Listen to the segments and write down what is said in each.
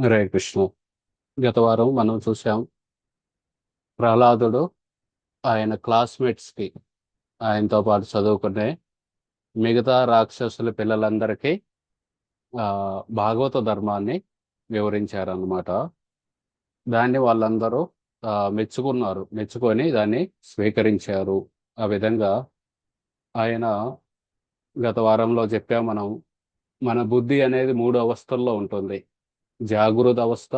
హరే కృష్ణ. గత వారం మనం చూసాం ప్రహ్లాదుడు ఆయన క్లాస్మేట్స్ కి, ఆయనతో పాటు చదువుకునే మిగతా రాక్షసుల పిల్లలందరికీ ఆ భాగవత ధర్మాన్ని వివరించారన్నమాట. దాన్ని వాళ్ళందరూ మెచ్చుకున్నారు, మెచ్చుకొని దాన్ని స్వీకరించారు. ఆ విధంగా ఆయన గత వారంలో చెప్పాం మనం, మన బుద్ధి అనేది మూడు అవస్థల్లో ఉంటుంది. జాగృత అవస్థ,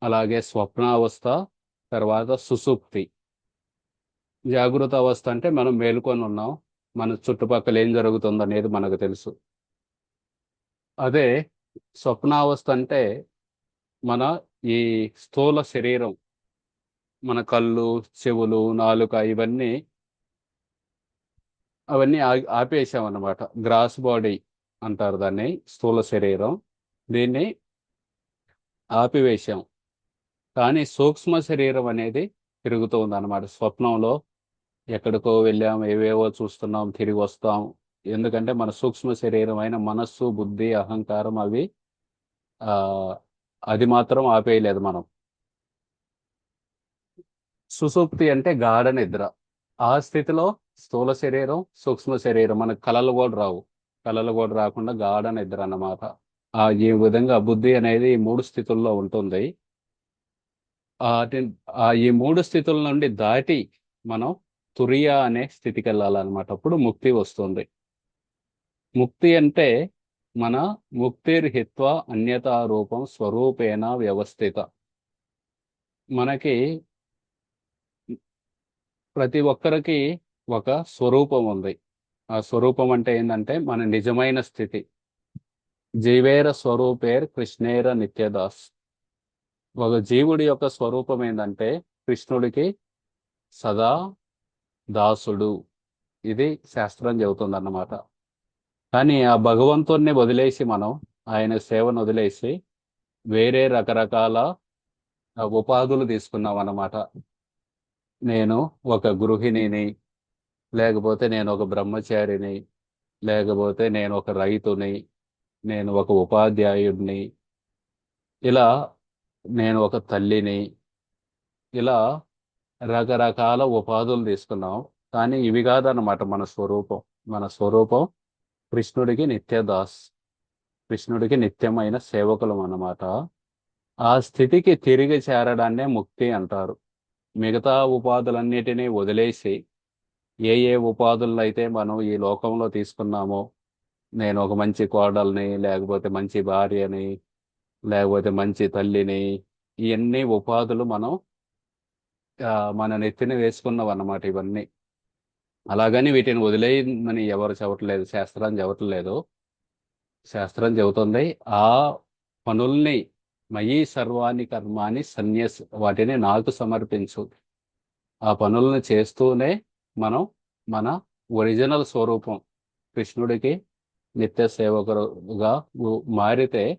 అలాగే స్వప్నావస్థ, తర్వాత సుషుప్తి. జాగృత అవస్థ అంటే మనం మేలుకొని ఉన్నాం, మన చుట్టుపక్కల ఏం జరుగుతుంది అనేది మనకు తెలుసు. అదే స్వప్నావస్థ అంటే మన ఈ స్థూల శరీరం, మన కళ్ళు, చెవులు, నాలుక ఇవన్నీ అవన్నీ ఆపేసాం అన్నమాట. గ్రాస్ బాడీ అంటారు దాన్ని, స్థూల శరీరం. దీన్ని ఆపివేశాం. కానీ సూక్ష్మ శరీరం అనేది తిరుగుతుంది అన్నమాట. స్వప్నంలో ఎక్కడికో వెళ్ళాం, ఏవేవో చూస్తున్నాం, తిరిగి వస్తాం. ఎందుకంటే మన సూక్ష్మ శరీరం అయిన మనస్సు, బుద్ధి, అహంకారం అవి ఆ అది మాత్రం ఆపేయలేదు మనం. సుషుప్తి అంటే గాఢ నిద్ర. ఆ స్థితిలో స్థూల శరీరం, సూక్ష్మ శరీరం, మనకు కలలు కూడా రావు. కలలు కూడా రాకుండా గాఢ నిద్ర అన్నమాట. ఈ విధంగా బుద్ధి అనేది ఈ మూడు స్థితుల్లో ఉంటుంది. ఆ టి- ఈ మూడు స్థితుల నుండి దాటి మనం తురియ అనే స్థితికి వెళ్ళాలన్నమాట. అప్పుడు ముక్తి వస్తుంది. ముక్తి అంటే మన ముక్తిర్హిత్వ అన్యతా రూపం స్వరూపేణ వ్యవస్థిత. మనకి ప్రతి ఒక్కరికి ఒక స్వరూపం ఉంది. ఆ స్వరూపం అంటే ఏంటంటే మన నిజమైన స్థితి. జీవేర స్వరూపేర్ కృష్ణేర నిత్యదాస్. ఒక జీవుడి యొక్క స్వరూపం ఏంటంటే కృష్ణుడికి సదా దాసుడు. ఇది శాస్త్రం చెబుతుంది అన్నమాట. కానీ ఆ భగవంతుణ్ణి వదిలేసి మనం, ఆయన సేవను వదిలేసి వేరే రకరకాల ఉపాధులు తీసుకున్నాం అన్నమాట. నేను ఒక గృహిణిని, లేకపోతే నేను ఒక బ్రహ్మచారిని, లేకపోతే నేను ఒక రైతుని, నేను ఒక ఉపాధ్యాయుడిని, ఇలా నేను ఒక తల్లిని, ఇలా రకరకాల ఉపాధులు తీసుకున్నాం. కానీ ఇవి కాదన్నమాట మన స్వరూపం. మన స్వరూపం కృష్ణుడికి నిత్యదాస్, కృష్ణుడికి నిత్యమైన సేవకులం అన్నమాట. ఆ స్థితికి తిరిగి చేరడాన్నే ముక్తి అంటారు. మిగతా ఉపాధులన్నిటినీ వదిలేసి ఏ ఏ ఉపాధులను అయితే మనం ఈ లోకంలో తీసుకున్నామో, నేను ఒక మంచి కోడల్ని, లేకపోతే మంచి భార్యని, లేకపోతే మంచి తల్లిని, ఇవన్నీ ఉపాధులు మనం మన నెత్తిన వేసుకున్నాం అన్నమాట ఇవన్నీ. అలాగని వీటిని వదిలేయమని ఎవరు చెప్పట్లేదు, శాస్త్రం చెప్పట్లేదు. శాస్త్రం చెబుతుంది ఆ పనుల్ని మయీ సర్వాణి కర్మాని సన్యస్, వాటిని నాకు సమర్పించు. ఆ పనులను చేస్తూనే మనం మన ఒరిజినల్ స్వరూపం కృష్ణుడికి నిత్య సేవకుడుగా మారితే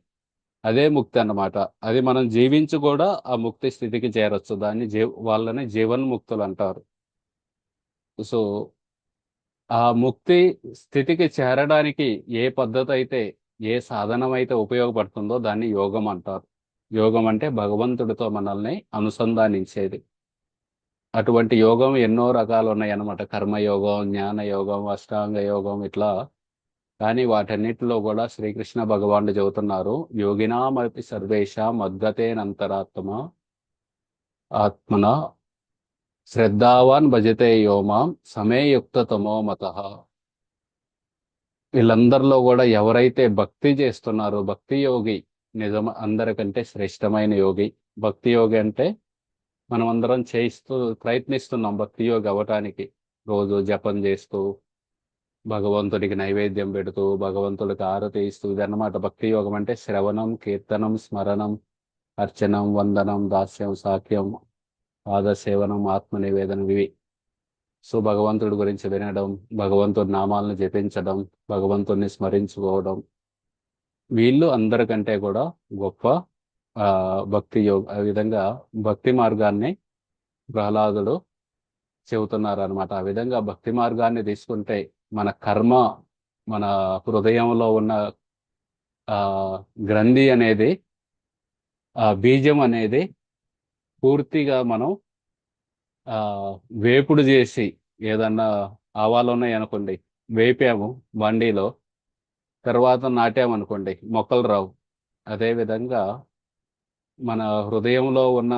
అదే ముక్తి అన్నమాట. అది మనం జీవించి కూడా ఆ ముక్తి స్థితికి చేరొచ్చు. దాన్ని వాళ్ళని జీవన్ముక్తులు అంటారు. సో ఆ ముక్తి స్థితికి చేరడానికి ఏ పద్ధతి అయితే, ఏ సాధనం అయితే ఉపయోగపడుతుందో దాన్ని యోగం అంటారు. యోగం అంటే భగవంతుడితో మనల్ని అనుసంధానించేది. అటువంటి యోగం ఎన్నో రకాలు ఉన్నాయి అన్నమాట. కర్మయోగం, జ్ఞాన యోగం, అష్టాంగ యోగం, ఇట్లా. కానీ వాటన్నిటిలో కూడా శ్రీకృష్ణ భగవానుడు చెబుతున్నారు, యోగినామపి సర్వేషాం మద్గతేనంతరాత్మ ఆత్మన శ్రద్ధావాన్ భజతే యోమాం సమే యుక్తతమో మతః. వీళ్ళందరిలో కూడా ఎవరైతే భక్తి చేస్తున్నారో, భక్తి యోగి నిజం అందరికంటే శ్రేష్టమైన యోగి. భక్తి యోగి అంటే మనం అందరం చేయిస్తూ ప్రయత్నిస్తున్నాం భక్తి యోగి అవ్వటానికి. రోజు జపం చేస్తూ, భగవంతుడికి నైవేద్యం పెడుతూ, భగవంతుడికి ఆరతి ఇస్తూ, ఇదన్నమాట భక్తి యోగం అంటే. శ్రవణం, కీర్తనం, స్మరణం, అర్చనం, వందనం, దాస్యం, సాఖ్యం, పాదసేవనం, ఆత్మ నివేదనం, ఇవి. సో భగవంతుడి గురించి వినడం, భగవంతుడి నామాలను జపించడం, భగవంతుడిని స్మరించుకోవడం, వీళ్ళు అందరికంటే కూడా గొప్ప ఆ భక్తి యోగ. ఆ విధంగా భక్తి మార్గాన్ని ప్రహ్లాదుడు చెబుతున్నారు అనమాట. ఆ విధంగా భక్తి మార్గాన్ని తీసుకుంటే మన కర్మ, మన హృదయంలో ఉన్న ఆ గ్రంథి అనేది, ఆ బీజం అనేది పూర్తిగా మనం ఆ వేపుడు చేసి, ఏదన్నా ఆవాలు ఉన్నాయి అనుకోండి, వేపాము బండిలో, తర్వాత నాటామనుకోండి మొక్కలు రావు. అదే విధంగా మన హృదయంలో ఉన్న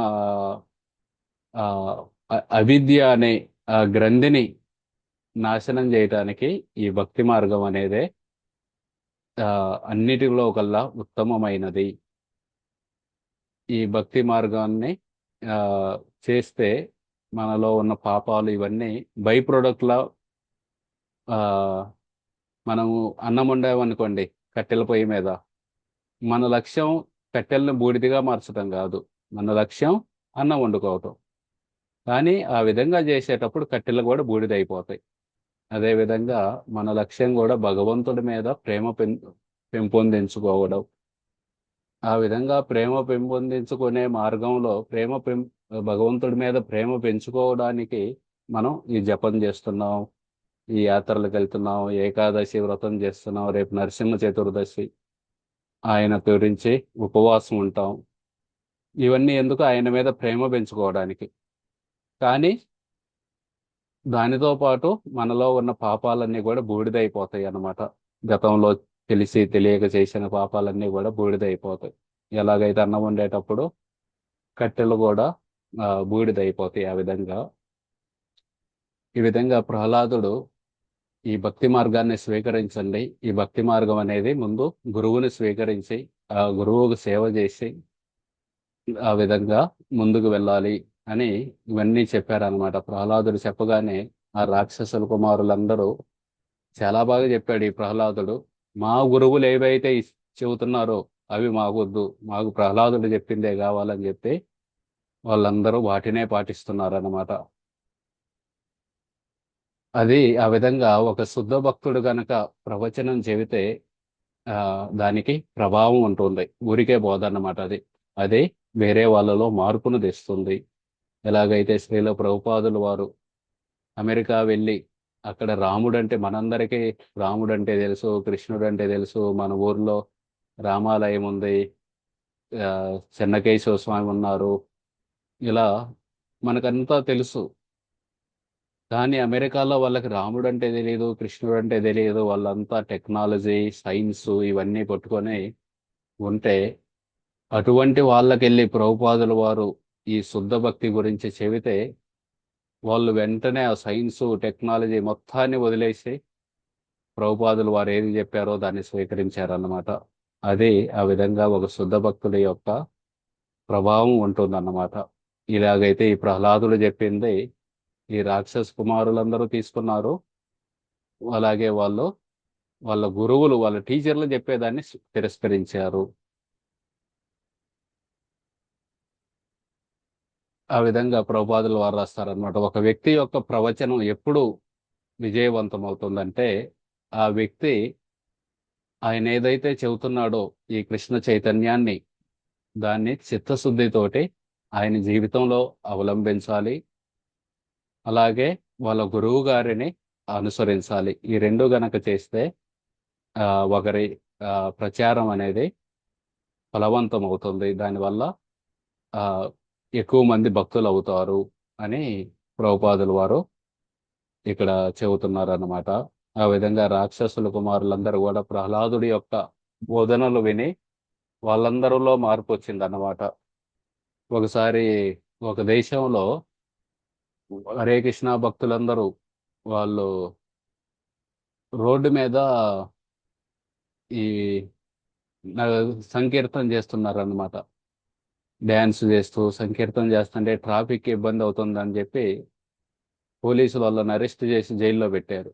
ఆ అవిద్య అనే ఆ గ్రంథిని నాశనం చేయటానికి ఈ భక్తి మార్గం అనేదే ఆ అన్నిటిలో కల్లా ఉత్తమమైనది. ఈ భక్తి మార్గాన్ని ఆ చేస్తే మనలో ఉన్న పాపాలు ఇవన్నీ బై ప్రొడక్ట్ల, ఆ మనము అన్నం వండామనుకోండి కట్టెల పొయ్యి మీద, మన లక్ష్యం కట్టెలను బూడిదిగా మార్చడం కాదు, మన లక్ష్యం అన్నం వండుకోవటం. కానీ ఆ విధంగా చేసేటప్పుడు కట్టెలు కూడా బూడిదైపోతాయి. అదేవిధంగా మన లక్ష్యం కూడా భగవంతుడి మీద ప్రేమ పెంపొందించుకోవడం. ఆ విధంగా ప్రేమ పెంపొందించుకునే మార్గంలో భగవంతుడి మీద ప్రేమ పెంచుకోవడానికి మనం ఈ జపం చేస్తున్నాం, ఈ యాత్రలకు వెళ్తున్నాం, ఏకాదశి వ్రతం చేస్తున్నాం, రేపు నరసింహ చతుర్దశి, ఆయన గురించి ఉపవాసం ఉంటాం. ఇవన్నీ ఎందుకు? ఆయన మీద ప్రేమ పెంచుకోవడానికి. కానీ దానితో పాటు మనలో ఉన్న పాపాలన్నీ కూడా బూడిదైపోతాయి అన్నమాట. గతంలో తెలిసి తెలియక చేసిన పాపాలన్నీ కూడా బూడిదైపోతాయి. ఎలాగైతే అన్నం వండేటప్పుడు కట్టెలు కూడా బూడిదైపోతాయి. ఆ విధంగా ఈ విధంగా ప్రహ్లాదుడు ఈ భక్తి మార్గాన్ని స్వీకరించండి. ఈ భక్తి మార్గం అనేది ముందు గురువుని స్వీకరించి ఆ గురువుకు సేవ చేసి ఆ విధంగా ముందుకు వెళ్ళాలి అని ఇవన్నీ చెప్పారనమాట. ప్రహ్లాదుడు చెప్పగానే ఆ రాక్షసుల కుమారులందరూ, చాలా బాగా చెప్పాడు ఈ ప్రహ్లాదుడు, మా గురువులు ఏవైతే చెబుతున్నారో అవి మాకొద్దు, మాకు ప్రహ్లాదుడు చెప్పిందే కావాలని చెప్పి వాళ్ళందరూ వాటినే పాటిస్తున్నారన్నమాట. అది ఆ విధంగా ఒక శుద్ధ భక్తుడు గనక ప్రవచనం చెబితే ఆ దానికి ప్రభావం ఉంటుంది. ఊరికే బోధనమాట అది. అది వేరే వాళ్ళలో మార్పును తెస్తుంది. ఎలాగైతే శ్రీల ప్రభుపాదులు వారు అమెరికా వెళ్ళి అక్కడ రాముడు అంటే, మనందరికీ రాముడు అంటే తెలుసు, కృష్ణుడు అంటే తెలుసు, మన ఊర్లో రామాలయం ఉంది, చెన్నకేశవ స్వామి ఉన్నారు, ఇలా మనకంతా తెలుసు. కానీ అమెరికాలో వాళ్ళకి రాముడు అంటే తెలియదు, కృష్ణుడు అంటే తెలియదు. వాళ్ళంతా టెక్నాలజీ, సైన్స్ ఇవన్నీ పట్టుకొని ఉంటే, అటువంటి వాళ్ళకెళ్ళి ప్రభుపాదుల వారు ఈ శుద్ధ భక్తి గురించి చెబితే వాళ్ళు వెంటనే ఆ సైన్స్, టెక్నాలజీ మొత్తాన్ని వదిలేసి ప్రభుపాదులు వారు ఏది చెప్పారో దాన్ని స్వీకరించారన్నమాట. అది ఆ విధంగా ఒక శుద్ధ భక్తుడి యొక్క ప్రభావం ఉంటుందన్నమాట. ఇలాగైతే ఈ ప్రహ్లాదుడు చెప్పింది ఈ రాక్షస కుమారులందరూ తీసుకున్నారు. అలాగే వాళ్ళు వాళ్ళ గురువులు, వాళ్ళ టీచర్లు చెప్పేదాన్ని తిరస్కరించారు. ఆ విధంగా ప్రభుపాదులు వారు రాస్తారనమాట. ఒక వ్యక్తి యొక్క ప్రవచనం ఎప్పుడు విజయవంతం అవుతుందంటే, ఆ వ్యక్తి ఆయన ఏదైతే చెబుతున్నాడో ఈ కృష్ణ చైతన్యాన్ని, దాన్ని చిత్తశుద్ధితోటి ఆయన జీవితంలో అవలంబించాలి. అలాగే వాళ్ళ గురువు గారిని అనుసరించాలి. ఈ రెండు గనక చేస్తే ఆ, ఒకరి ప్రచారం అనేది ఫలవంతం అవుతుంది. దానివల్ల ఆ, ఎక్కువ మంది భక్తులు అవుతారు అని ప్రభుపాదులు వారు ఇక్కడ చెబుతున్నారు అన్నమాట. ఆ విధంగా రాక్షసుల కుమారులందరూ కూడా ప్రహ్లాదుడి యొక్క బోధనలు విని వాళ్ళందరిలో మార్పు వచ్చింది అన్నమాట. ఒకసారి ఒక దేశంలో హరే కృష్ణ భక్తులందరూ వాళ్ళు రోడ్డు మీద ఈ సంకీర్తన చేస్తున్నారు అన్నమాట. డ్యాన్స్ చేస్తూ సంకీర్తన చేస్తుంటే ట్రాఫిక్ ఇబ్బంది అవుతుందని చెప్పి పోలీసులు వాళ్ళని అరెస్ట్ చేసి జైల్లో పెట్టారు.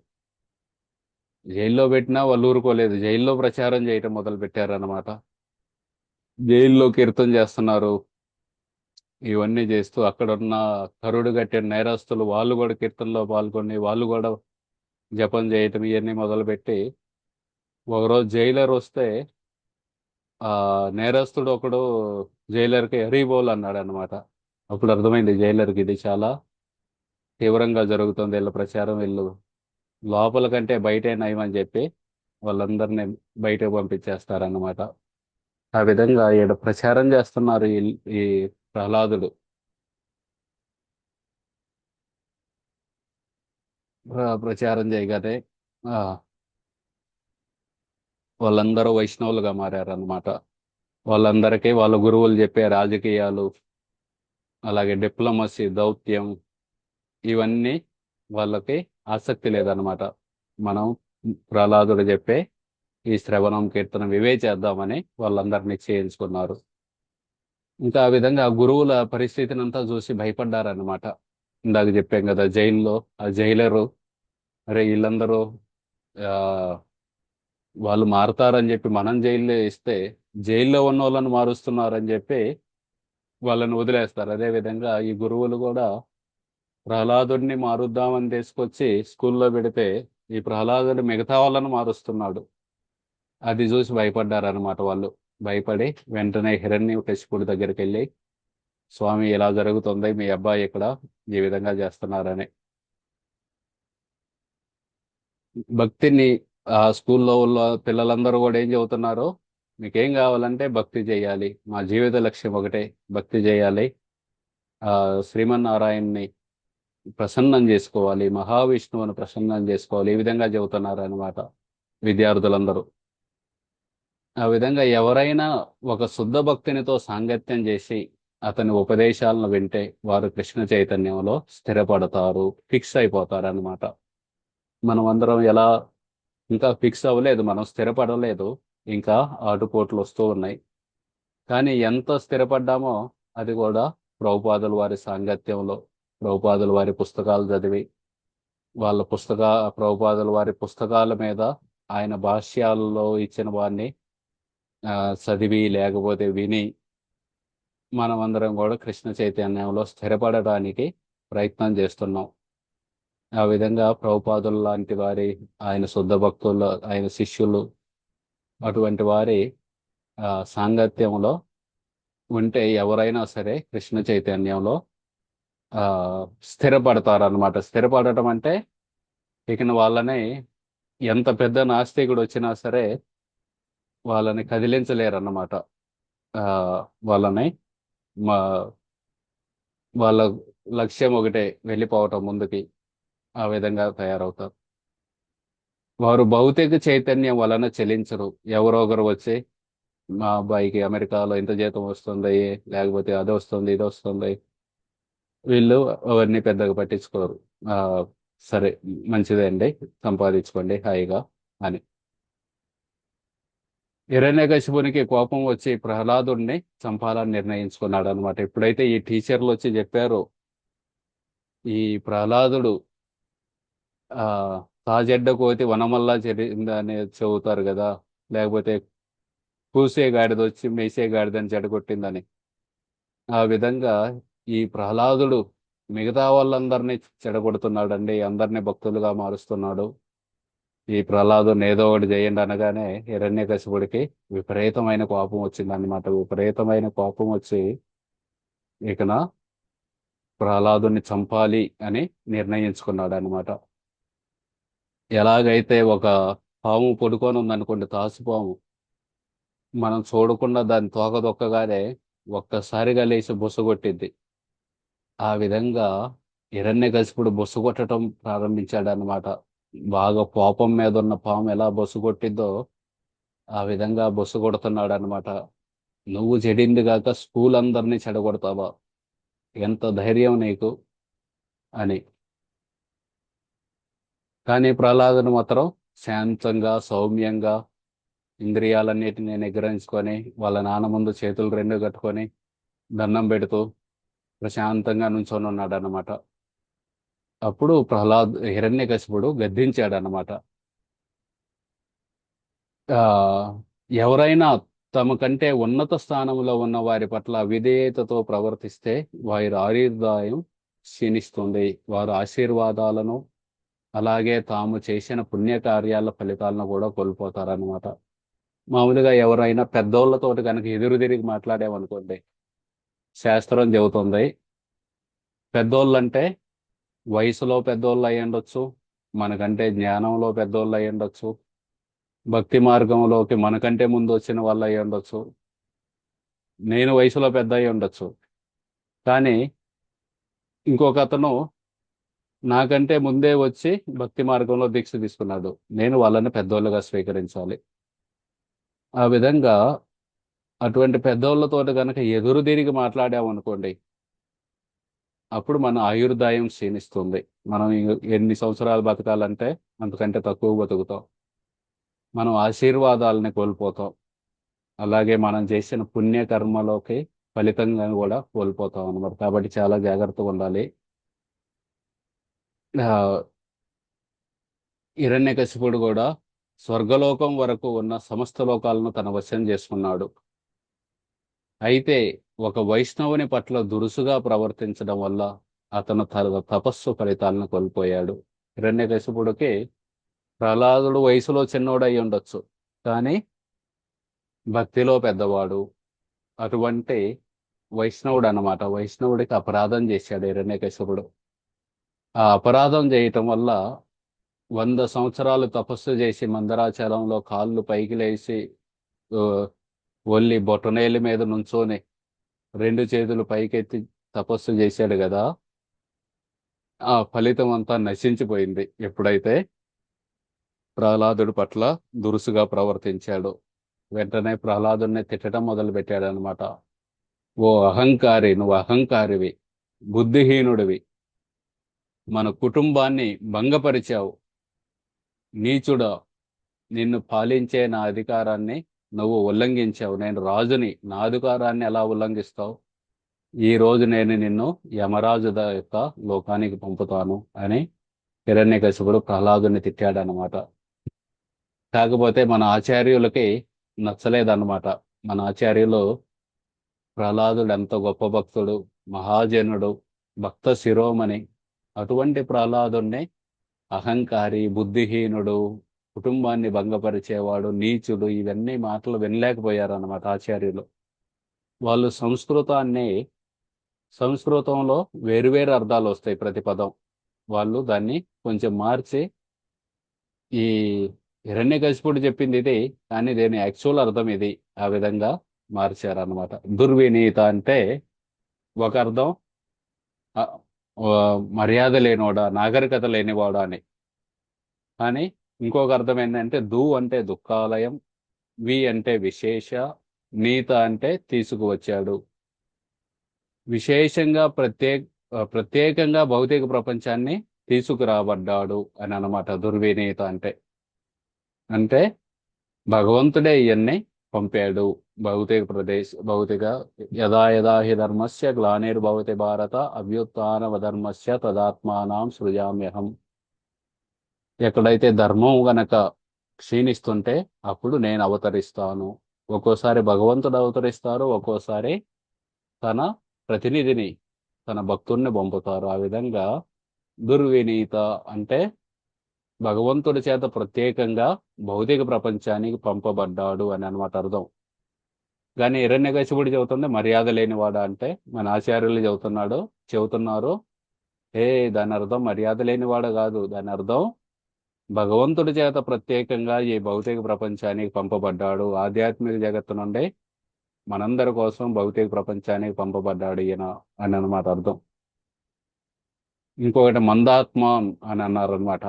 జైల్లో పెట్టినా వాళ్ళు ఊరుకోలేదు. జైల్లో ప్రచారం చేయటం మొదలు పెట్టారు అన్నమాట. జైల్లో కీర్తన చేస్తున్నారు. ఇవన్నీ చేస్తూ అక్కడ ఉన్న కరుడు కట్టిన నేరస్తులు వాళ్ళు కూడా కీర్తనలో పాల్గొని వాళ్ళు కూడా జపం చేయటం ఇవన్నీ మొదలుపెట్టి, ఒకరోజు జైలర్ వస్తే ఆ నేరస్తుడు ఒకడు జైలర్కి హరిబోల్ అన్నాడు అనమాట. అప్పుడు అర్థమైంది జైలర్కి ఇది చాలా తీవ్రంగా జరుగుతుంది వీళ్ళ ప్రచారం, వీళ్ళు లోపల కంటే బయటే నయం అని చెప్పి వాళ్ళందరినీ బయటకు పంపించేస్తారన్నమాట. ఆ విధంగా ఈడ ప్రచారం చేస్తున్నారు ఈ ప్రహ్లాదుడు. ప్రచారం చేయగానే ఆ, వాళ్ళందరూ వైష్ణవులుగా మారారన్నమాట. వాళ్ళందరికీ వాళ్ళ గురువులు చెప్పే రాజకీయాలు, అలాగే డిప్లొమసీ, దౌత్యం, ఇవన్నీ వాళ్ళకి ఆసక్తి లేదనమాట. మనం ప్రహ్లాదుడు చెప్పే ఈ శ్రవణం కీర్తనం ఇవే చేద్దామని వాళ్ళందరినీ నిశ్చయించుకున్నారు. ఇంకా ఆ విధంగా ఆ గురువుల పరిస్థితిని అంతా చూసి భయపడ్డారనమాట. ఇందాక చెప్పాం కదా, జైల్లో ఆ జైలరు, అరే వీళ్ళందరూ ఆ వాళ్ళు మారుతారని చెప్పి మనం జైల్లో ఇస్తే జైల్లో ఉన్న వాళ్ళని మారుస్తున్నారని చెప్పి వాళ్ళని వదిలేస్తారు. అదే విధంగా ఈ గురువులు కూడా ప్రహ్లాదుడిని మారుద్దామని తీసుకొచ్చి స్కూల్లో పెడితే ఈ ప్రహ్లాదుడు మిగతా వాళ్ళని మారుస్తున్నాడు. అది చూసి భయపడ్డారనమాట వాళ్ళు. భయపడి వెంటనే హిరణ్యకశిపుడి దగ్గరికి వెళ్ళి, స్వామి ఇలా జరుగుతుంది, మీ అబ్బాయి ఇక్కడ ఈ విధంగా చేస్తున్నారని. భక్తిని ఆ స్కూల్లో ఉన్న పిల్లలందరూ కూడా ఏం చెబుతున్నారు, మీకేం కావాలంటే భక్తి చేయాలి, మా జీవిత లక్ష్యం ఒకటే, భక్తి చేయాలి, ఆ శ్రీమన్నారాయణ్ణి ప్రసన్నం చేసుకోవాలి, మహావిష్ణువుని ప్రసన్నం చేసుకోవాలి, ఈ విధంగా చెబుతున్నారు అనమాట విద్యార్థులందరూ. ఆ విధంగా ఎవరైనా ఒక శుద్ధ భక్తినితో సాంగత్యం చేసి అతని ఉపదేశాలను వింటే వారు కృష్ణ చైతన్యంలో స్థిరపడతారు, ఫిక్స్ అయిపోతారు అనమాట. మనం అందరం ఎలా ఇంకా ఫిక్స్ అవ్వలేదు, మనం స్థిరపడలేదు, ఇంకా ఆటుపోట్లు వస్తూ ఉన్నాయి. కానీ ఎంత స్థిరపడ్డామో అది కూడా ప్రభుపాదుల వారి సాంగత్యంలో, ప్రభుపాదుల వారి పుస్తకాలు చదివి, వాళ్ళ ప్రభుపాదుల వారి పుస్తకాల మీద ఆయన భాష్యాలలో ఇచ్చిన వారిని చదివి లేకపోతే విని మనమందరం కూడా కృష్ణ చైతన్యంలో స్థిరపడడానికి ప్రయత్నం చేస్తున్నాం. ఆ విధంగా ప్రభుపాదులు లాంటి వారి, ఆయన శుద్ధ భక్తులు, ఆయన శిష్యులు, అటువంటి వారి సాంగత్యంలో ఉంటే ఎవరైనా సరే కృష్ణ చైతన్యంలో ఆ స్థిరపడతారనమాట. స్థిరపడటం అంటే ఇక వాళ్ళని ఎంత పెద్ద నాస్తికుడు వచ్చినా సరే వాళ్ళని కదిలించలేరన్నమాట. ఆ వాళ్ళని మా వాళ్ళ లక్ష్యం ఒకటే, వెళ్ళిపోవటం ముందుకి. ఆ విధంగా తయారవుతారు. వారు భౌతిక చైతన్యం వలన చలించరు. ఎవరో ఒకరు వచ్చి మా అబ్బాయికి అమెరికాలో ఇంత జీతం వస్తుంది, లేకపోతే అది వస్తుంది, ఇది వస్తుంది, వీళ్ళు అవన్నీ పెద్దగా పట్టించుకోరు. ఆ సరే, మంచిదే అండి, సంపాదించుకోండి హాయిగా అని. హిరణ్యకశిపునికి కోపం వచ్చి ప్రహ్లాదుడిని చంపాలని నిర్ణయించుకున్నాడు అనమాట. ఎప్పుడైతే ఈ టీచర్లు వచ్చి చెప్పారో, ఈ ప్రహ్లాదుడు ఆ తాజెడ్డ కోతి వనమల్లా చెరిందని చెబుతారు కదా, లేకపోతే కూసే గాడిద వచ్చి మేసే గాడిదని చెడగొట్టిందని, ఆ విధంగా ఈ ప్రహ్లాదుడు మిగతా వాళ్ళందరినీ చెడగొడుతున్నాడండి, అందరినీ భక్తులుగా మారుస్తున్నాడు. ఈ ప్రహ్లాదుని ఏదో ఒకటి చేయండి అనగానే హిరణ్యకశిపుడికి విపరీతమైన కోపం వచ్చిందన్నమాట. విపరీతమైన కోపం వచ్చి ఇకన ప్రహ్లాదుని చంపాలి అని నిర్ణయించుకున్నాడు అనమాట. ఎలాగైతే ఒక పాము పడుకొని ఉందనుకోండి, తాసుపాము, మనం చూడకుండా దాని తోక దొక్కగానే ఒక్కసారిగా లేచి బుసగొట్టింది. ఆ విధంగా హిరణ్యకశిపుడు బుసగొట్టడం ప్రారంభించాడు అనమాట. బాగా కోపం మీద ఉన్న పాము ఎలా బుసగొట్టిందో ఆ విధంగా బుసగొడుతున్నాడు అనమాట. నువ్వు చెడింది గాక స్కూల్ అందరినీ చెడగొడతావా, ఎంత ధైర్యం నీకు అని. కానీ ప్రహ్లాదుని మాత్రం శాంతంగా, సౌమ్యంగా, ఇంద్రియాలన్నిటిని నిగ్రహించుకొని వాళ్ళ నాన్న ముందు చేతులు రెండు కట్టుకొని దండం పెడుతూ ప్రశాంతంగా నుంచొని ఉన్నాడు అన్నమాట. అప్పుడు హిరణ్యకశిపుడు గద్దించాడు. ఆ ఎవరైనా తమ కంటే ఉన్నత స్థానంలో ఉన్న వారి పట్ల అవిధేయతతో ప్రవర్తిస్తే వారి ఆయుర్దాయం క్షీణిస్తుంది. వారు ఆశీర్వాదాలను, అలాగే తాము చేసిన పుణ్యకార్యాల ఫలితాలను కూడా కోల్పోతారన్నమాట. మామూలుగా ఎవరైనా పెద్దోళ్ళతోటి కనుక ఎదురు తిరిగి మాట్లాడామనుకోండి, శాస్త్రం చెబుతుంది, పెద్దోళ్ళంటే వయసులో పెద్దోళ్ళు అయి ఉండొచ్చు, మనకంటే జ్ఞానంలో పెద్దోళ్ళు అయి ఉండొచ్చు, భక్తి మార్గంలోకి మనకంటే ముందు వచ్చిన వాళ్ళు అయి ఉండొచ్చు, నేను వయసులో పెద్ద అయి ఉండొచ్చు. కానీ ఇంకొక అతను నాకంటే ముందే వచ్చి భక్తి మార్గంలో దీక్ష తీసుకున్నాడు, నేను వాళ్ళని పెద్దోళ్ళుగా స్వీకరించాలి. ఆ విధంగా అటువంటి పెద్దోళ్ళతోటి కనుక ఎదురు తిరిగి మాట్లాడామనుకోండి, అప్పుడు మన ఆయుర్దాయం క్షీణిస్తుంది. మనం ఎన్ని సంవత్సరాలు బతకాలంటే అంతకంటే తక్కువ బతుకుతాం. మనం ఆశీర్వాదాలని కోల్పోతాం. అలాగే మనం చేసిన పుణ్యకర్మలోకి ఫలితంగా కూడా కోల్పోతాం అన్నమాట. కాబట్టి చాలా జాగ్రత్తగా ఉండాలి. ఆ, హిరణ్యకశిపుడు కూడా స్వర్గలోకం వరకు ఉన్న సమస్త లోకాలను తన వశం చేసుకున్నాడు. అయితే ఒక వైష్ణవుని పట్ల దురుసుగా ప్రవర్తించడం వల్ల అతను తపస్సు ఫలితాలను కోల్పోయాడు. హిరణ్యకశిపుడికి ప్రహ్లాదుడు వయసులో చిన్నోడు అయి ఉండొచ్చు, కానీ భక్తిలో పెద్దవాడు. అటువంటి వైష్ణవుడు అన్నమాట. వైష్ణవుడికి అపరాధం చేశాడు హిరణ్యకశిపుడు. ఆ అపరాధం చేయటం వల్ల 100 సంవత్సరాలు తపస్సు చేసి మందరాచలంలో కాళ్ళు పైకి లేచి ఆ, ఒల్లి బొటనేలు మీద నుంచొని 2 చేతులు పైకెత్తి తపస్సు చేశాడు కదా, ఆ ఫలితం అంతా నశించిపోయింది ఎప్పుడైతే ప్రహ్లాదుడి పట్ల దురుసుగా ప్రవర్తించాడు. వెంటనే ప్రహ్లాదుడిని తిట్టడం మొదలు పెట్టాడు అనమాట. ఓ అహంకారి, నువ్వు అహంకారివి, బుద్ధిహీనుడివి, మన కుటుంబాన్ని భంగపరిచావు, నీచుడా, నిన్ను పాలించే నా అధికారాన్ని నువ్వు ఉల్లంఘించావు. నేను రాజుని, నా అధికారాన్ని ఎలా ఉల్లంఘిస్తావు? ఈ రోజు నేను నిన్ను యమరాజు యొక్క లోకానికి పంపుతాను అని హిరణ్యకశిపుడు ప్రహ్లాదుని తిట్టాడనమాట. కాకపోతే మన ఆచార్యులకి నచ్చలేదన్నమాట. మన ఆచార్యులు ప్రహ్లాదుడు ఎంత గొప్ప భక్తుడు, మహాజనుడు, భక్త శిరోమణి, అటువంటి ప్రహ్లాదుణ్ణి అహంకారి, బుద్ధిహీనుడు, కుటుంబాన్ని భంగపరిచేవాడు, నీచుడు, ఇవన్నీ మాటలు వినలేకపోయారన్నమాట ఆచార్యులు. వాళ్ళు సంస్కృతంలో వేరువేరు అర్థాలు వస్తాయి ప్రతి పదం. వాళ్ళు దాన్ని కొంచెం మార్చి ఈ హిరణ్యకశిపుడు చెప్పింది ఇది, కానీ దీని యాక్చువల్ అర్థం ఇది, ఆ విధంగా మార్చారన్నమాట. దుర్వినీత అంటే ఒక అర్థం ఆ, ఆ, మర్యాద లేనివాడా, నాగరికత లేనివాడా అని. కానీ ఇంకొక అర్థం ఏంటంటే అంటే దుఃఖాలయం, వి అంటే విశేష, నీత అంటే తీసుకువచ్చాడు. విశేషంగా ప్రత్యేకంగా భౌతిక ప్రపంచాన్ని తీసుకురాబడ్డాడు అని అన్నమాట దుర్వినీత అంటే. అంటే భగవంతుడే ఇవన్నీ పంపాడు. భౌతిక యదా యదా హి ధర్మస్య గ్లానిర్భవతి భారత అభ్యుత్నవధర్మస్య తదాత్మానం సృజామ్యహం. ఎక్కడైతే ధర్మం గనక క్షీణిస్తుంటే అప్పుడు నేను అవతరిస్తాను. ఒక్కోసారి భగవంతుడు అవతరిస్తారు, ఒక్కోసారి తన ప్రతినిధిని, తన భక్తుడిని పంపుతారు. ఆ విధంగా దుర్వినీత అంటే భగవంతుడి చేత ప్రత్యేకంగా భౌతిక ప్రపంచానికి పంపబడ్డాడు అని అనమాట అర్థం. కానీ హిరణ్యకశిపుడు చెబుతుంది మర్యాద లేనివాడా అంటే, మన ఆచార్యులు చెబుతున్నారు, ఏ దాని అర్థం మర్యాద లేనివాడు కాదు, దాని అర్థం భగవంతుడి చేత ప్రత్యేకంగా ఈ భౌతిక ప్రపంచానికి పంపబడ్డాడు. ఆధ్యాత్మిక జగత్తు నుండి మనందరి కోసం భౌతిక ప్రపంచానికి పంపబడ్డాడు ఈయన అని అన్నమాట అర్థం. ఇంకొకటి మందాత్మ అని అన్నారు అనమాట.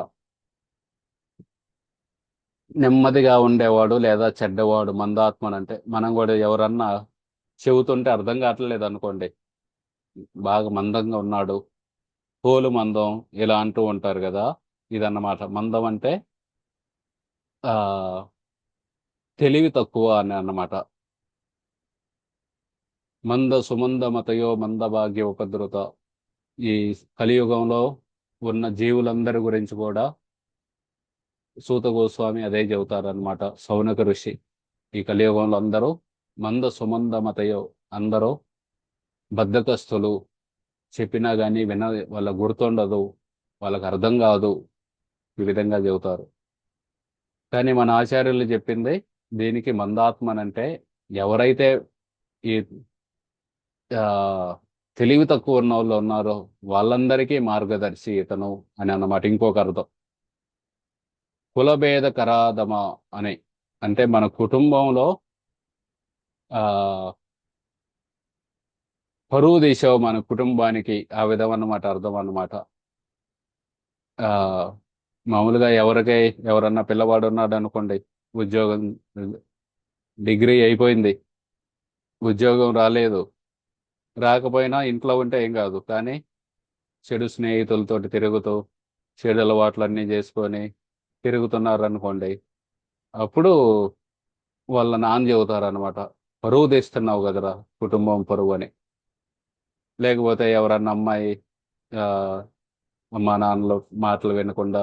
నెమ్మదిగా ఉండేవాడు లేదా చెడ్డవాడు మందాత్మన్ అంటే. మనం కూడా ఎవరన్నా చెబుతుంటే అర్థం కావట్లేదు అనుకోండి, బాగా మందంగా ఉన్నాడు, తోలు మందం, ఇలా అంటూ ఉంటారు కదా, ఇదన్నమాట. మందం అంటే ఆ తెలివి తక్కువ అని అన్నమాట. మంద సుమంద మతయో మంద భాగ్య ఉపద్రుత. ఈ కలియుగంలో ఉన్న జీవులందరి గురించి కూడా సూత గోస్వామి అదే చెబుతారనమాట, సౌనక ఋషి. ఈ కలియుగంలో అందరూ మంద సుమంద మతయో, అందరూ బద్ధకస్తులు, చెప్పినా కానీ వాళ్ళ గుర్తుండదు, వాళ్ళకి అర్థం కాదు, ఈ విధంగా చెబుతారు. కానీ మన ఆచార్యులు చెప్పింది దీనికి మందాత్మనంటే ఎవరైతే ఈ ఆ, తెలివి తక్కువ ఉన్న వాళ్ళు ఉన్నారో వాళ్ళందరికీ మార్గదర్శి ఇతను అని అన్నమాట. ఇంకొక అర్థం కులభేద కరాదమ అని అంటే మన కుటుంబంలో ఆ పరువు తీసావు మన కుటుంబానికి, ఆ విధం అన్నమాట, అర్థం అన్నమాట. ఆ మామూలుగా ఎవరన్నా పిల్లవాడు ఉన్నాడు అనుకోండి, ఉద్యోగం, డిగ్రీ అయిపోయింది, ఉద్యోగం రాలేదు. రాకపోయినా ఇంట్లో ఉంటే ఏం కాదు, కానీ చెడు స్నేహితులతోటి తిరుగుతూ చెడు అలవాట్లన్నీ చేసుకొని తిరుగుతున్నారు అనుకోండి, అప్పుడు వాళ్ళ నాన్న చెబుతారు అనమాట, పరువు తీస్తున్నావు కదరా, కుటుంబం పరువు అని. లేకపోతే ఎవరన్నా అమ్మాయి ఆ అమ్మా నాన్నలు మాటలు వినకుండా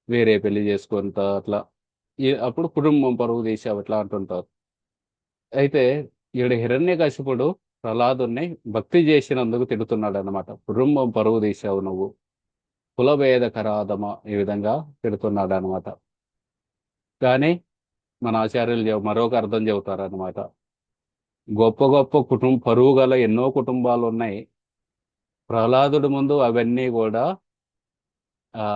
వేరే పెళ్లి చేసుకుంటా అట్లా, అప్పుడు కుటుంబం పరువు తీసావు ఇట్లా అంటుంటారు. అయితే ఈవిడ హిరణ్యకశిపుడు ప్రహ్లాదుని భక్తి చేసినందుకు తిడుతున్నాడు అనమాట. కుటుంబం పరువు తీసావు నువ్వు, కులభేద కరాదమ, ఈ విధంగా తిడుతున్నాడు అనమాట. కానీ మన ఆచార్యులు మరొక అర్థం చెబుతారు అనమాట. గొప్ప గొప్ప పరువు గల ఎన్నో కుటుంబాలు ఉన్నాయి, ప్రహ్లాదుడి ముందు అవన్నీ కూడా ఆ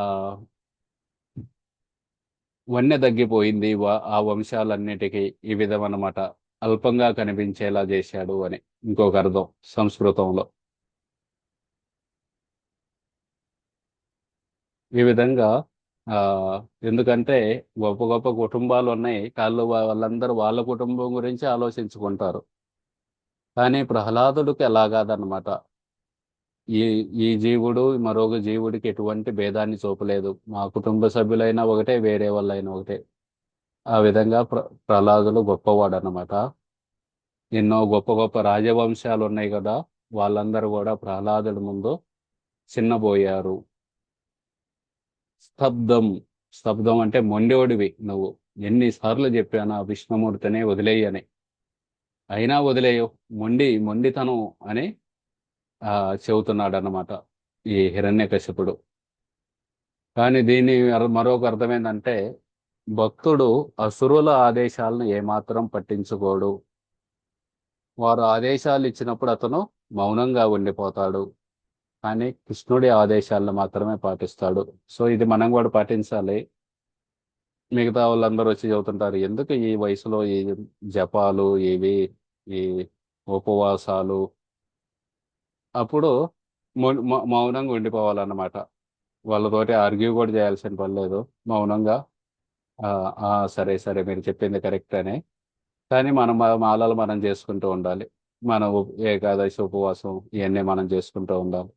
వన్నె తగ్గిపోయింది, ఆ వంశాలన్నిటికీ ఈ విధం అన్నమాట, అల్పంగా కనిపించేలా చేశాడు అని ఇంకొక అర్థం సంస్కృతంలో. ఈ విధంగా ఆ ఎందుకంటే గొప్ప గొప్ప కుటుంబాలు ఉన్నాయి, వాళ్ళందరూ వాళ్ళ కుటుంబం గురించి ఆలోచించుకుంటారు. కానీ ప్రహ్లాదుడికి అలా కాదనమాట. ఈ ఈ జీవుడు మరొక జీవుడికి ఎటువంటి భేదాన్ని చూపలేదు, మా కుటుంబ సభ్యులైనా ఒకటే, వేరే వాళ్ళైనా ఒకటే. ఆ విధంగా ప్రహ్లాదుడు గొప్పవాడు అనమాట. ఎన్నో గొప్ప గొప్ప రాజవంశాలు ఉన్నాయి కదా, వాళ్ళందరూ కూడా ప్రహ్లాదుడి ముందు చిన్నబోయారు. స్తబ్దం. స్తబ్దం అంటే మొండోడివి నువ్వు, ఎన్నిసార్లు చెప్పాను ఆ విష్ణుమూర్తినే వదిలేయని, అయినా వదిలేయవు, మొండితనం అని చెబుతున్నాడు అన్నమాట ఈ హిరణ్యకశిపుడు. కానీ దీని మరొక అర్థం ఏంటంటే, భక్తుడు అసురుల ఆదేశాలను ఏమాత్రం పట్టించుకోడు. వారు ఆదేశాలు ఇచ్చినప్పుడు అతను మౌనంగా ఉండిపోతాడు, కానీ కృష్ణుడి ఆదేశాలను మాత్రమే పాటిస్తాడు. సో ఇది మనం కూడా పాటించాలి. మిగతా వాళ్ళందరూ వచ్చి చెబుతుంటారు, ఎందుకు ఈ వయసులో ఈ జపాలు ఇవి, ఈ ఉపవాసాలు, అప్పుడు మౌనంగా ఉండిపోవాలన్నమాట. వాళ్ళతోటి ఆర్గ్యూ కూడా చేయాల్సిన పని లేదు, మౌనంగా ఆ సరే సరే మీరు చెప్పింది కరెక్ట్ అని. కానీ మనం మాలలు మనం చేసుకుంటూ ఉండాలి, మన ఏకాదశి ఉపవాసం ఇవన్నీ మనం చేసుకుంటూ ఉండాలి.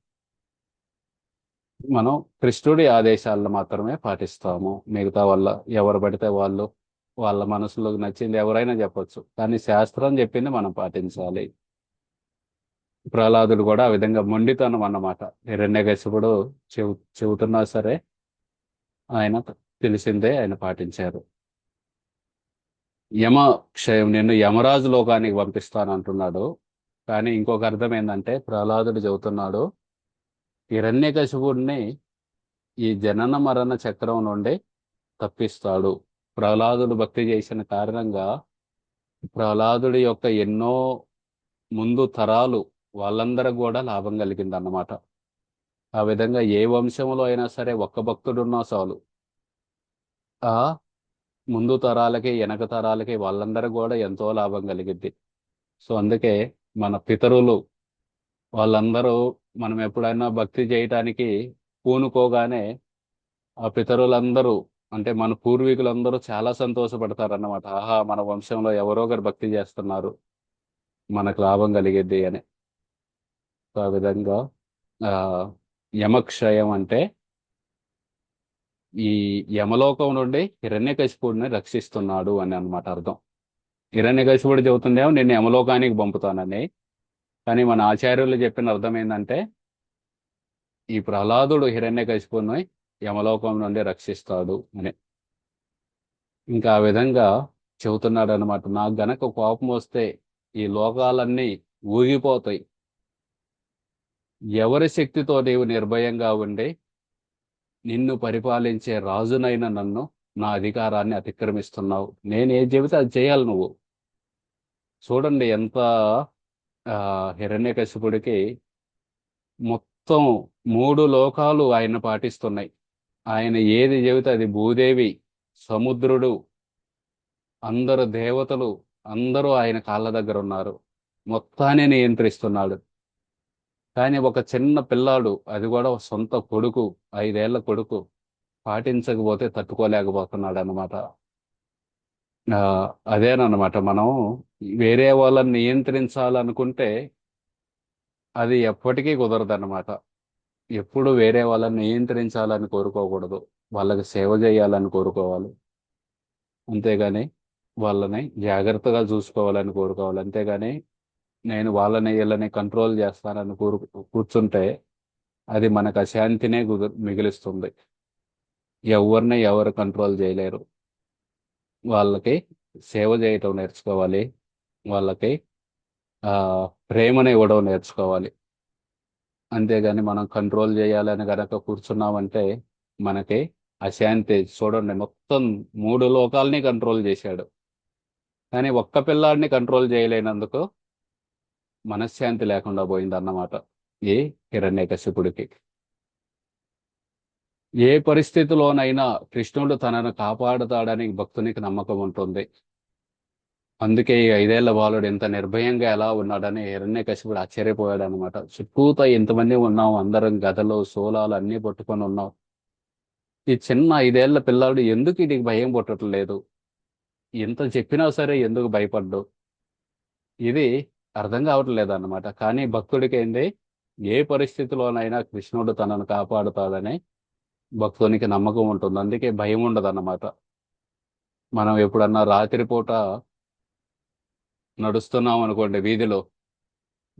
మనం కృష్ణుడి ఆదేశాలను మాత్రమే పాటిస్తాము. మిగతా వాళ్ళ ఎవరు పడితే వాళ్ళు, వాళ్ళ మనసులోకి నచ్చింది ఎవరైనా చెప్పొచ్చు, కానీ శాస్త్రం చెప్పింది మనం పాటించాలి. ప్రహ్లాదుడు కూడా ఆ విధంగా మొండితనం అన్నమాట. హిరణ్యకశిపుడు చెబుతున్నా సరే ఆయన తెలిసిందే ఆయన పాటించారు. యమ క్షయం, నిన్ను యమరాజు లోకానికి పంపిస్తాను అంటున్నాడు. కానీ ఇంకొక అర్థం ఏంటంటే, ప్రహ్లాదుడు చెబుతున్నాడు, హిరణ్యకశిపుడిని ఈ జనన మరణ చక్రం నుండి తప్పిస్తాడు. ప్రహ్లాదుడు భక్తి చేసిన కారణంగా ప్రహ్లాదుడి యొక్క ఎన్నో ముందు తరాలు వాళ్ళందరికి కూడా లాభం కలిగిందన్నమాట. ఆ విధంగా ఏ వంశంలో అయినా సరే ఒక్క భక్తుడున్నా చాలు, ఆ ముందు తరాలకి వెనక తరాలకి వాళ్ళందరికీ కూడా ఎంతో లాభం కలిగిద్ది. సో అందుకే మన పితరులు వాళ్ళందరూ, మనం ఎప్పుడైనా భక్తి చేయటానికి పూనుకోగానే ఆ పితరులందరూ, అంటే మన పూర్వీకులందరూ చాలా సంతోషపడతారు అన్నమాట. ఆహా, మన వంశంలో ఎవరో ఒకరు భక్తి చేస్తున్నారు, మనకు లాభం కలిగిద్ది అని. సో ఆ విధంగా ఆ యమక్షయం అంటే ఈ యమలోకం నుండి హిరణ్యకశిపుడిని రక్షిస్తున్నాడు అని అన్నమాట అర్థం. హిరణ్యకశిపుడు చెబుతుందేమో నేను యమలోకానికి పంపుతానని, కానీ మన ఆచార్యులు చెప్పిన అర్థం ఏంటంటే, ఈ ప్రహ్లాదుడు హిరణ్యకశిపుని యమలోకం నుండి రక్షిస్తాడు అని. ఇంకా ఆ విధంగా చెబుతున్నాడు అనమాట. నాకు గనక కోపం వస్తే ఈ లోకాలన్నీ ఊగిపోతాయి, ఎవరి శక్తితో నీవు నిర్భయంగా ఉండి నిన్ను పరిపాలించే రాజునైన నన్ను, నా అధికారాన్ని అతిక్రమిస్తున్నావు, నేను ఏది చెబితే అది చేయాలి నువ్వు. చూడండి ఎంత హిరణ్యకశిపుడికి మొత్తం మూడు లోకాలు ఆయన పాటిస్తున్నాయి. ఆయన ఏది చెబితే అది, భూదేవి, సముద్రుడు, అందరు దేవతలు అందరూ ఆయన కాళ్ళ దగ్గర ఉన్నారు. మొత్తాన్ని నియంత్రిస్తున్నాడు. కానీ ఒక చిన్న పిల్లాడు, అది కూడా సొంత కొడుకు, 5 ఏళ్ల కొడుకు, పాటించకపోతే తట్టుకోలేకపోతున్నాడు అనమాట. ఆ, అదేనమాట. మనం వేరే వాళ్ళని నియంత్రించాలనుకుంటే అది ఎప్పటికీ కుదరదన్నమాట. ఎప్పుడు వేరే వాళ్ళని నియంత్రించాలని కోరుకోకూడదు. వాళ్ళకి సేవ చేయాలని కోరుకోవాలి. అంతేగాని వాళ్ళని జాగ్రత్తగా చూసుకోవాలని కోరుకోవాలి. అంతేగాని నేను వాళ్ళని వీళ్ళని కంట్రోల్ చేస్తానని కూర్చుంటే అది మనకు అశాంతినే మిగిలిస్తుంది. ఎవరిని ఎవరు కంట్రోల్ చేయలేరు. వాళ్ళకి సేవ చేయటం నేర్చుకోవాలి. వాళ్ళకి ఆ ప్రేమను ఇవ్వడం నేర్చుకోవాలి. అంతేగాని మనం కంట్రోల్ చేయాలని గనక కూర్చున్నామంటే మనకి అశాంతి. చూడండి, మొత్తం 3 లోకాల్ని కంట్రోల్ చేశాడు. కానీ ఒక్క పిల్లాడిని కంట్రోల్ చేయలేనందుకు మనశ్శాంతి లేకుండా పోయిందన్నమాట ఈ హిరణ్యకశిపుడికి. ఏ పరిస్థితిలోనైనా కృష్ణుడు తనను కాపాడుతాడని భక్తునికి నమ్మకం ఉంటుంది. అందుకే ఈ 5 ఏళ్ల బాలుడు ఇంత నిర్భయంగా ఎలా ఉన్నాడని హిరణ్యకశిపుడు ఆశ్చర్యపోయాడు అనమాట. చుట్టూతా ఇంతమంది ఉన్నాం, అందరం గదలు శూలాలు అన్ని పట్టుకొని ఉన్నాం. ఈ చిన్న 5 ఏళ్ల పిల్లాడు ఎందుకు ఇది భయం పుట్టట్లేదు, ఇంత చెప్పినా సరే ఎందుకు భయపడ్డు, ఇది అర్థం కావట్లేదు అన్నమాట. కానీ భక్తుడికి ఏంది, ఏ పరిస్థితిలోనైనా కృష్ణుడు తనను కాపాడుతాడని భక్తునికి నమ్మకం ఉంటుంది. అందుకే భయం ఉండదు అన్నమాట. మనం ఎప్పుడన్నా రాత్రిపూట నడుస్తున్నాం అనుకోండి వీధిలో,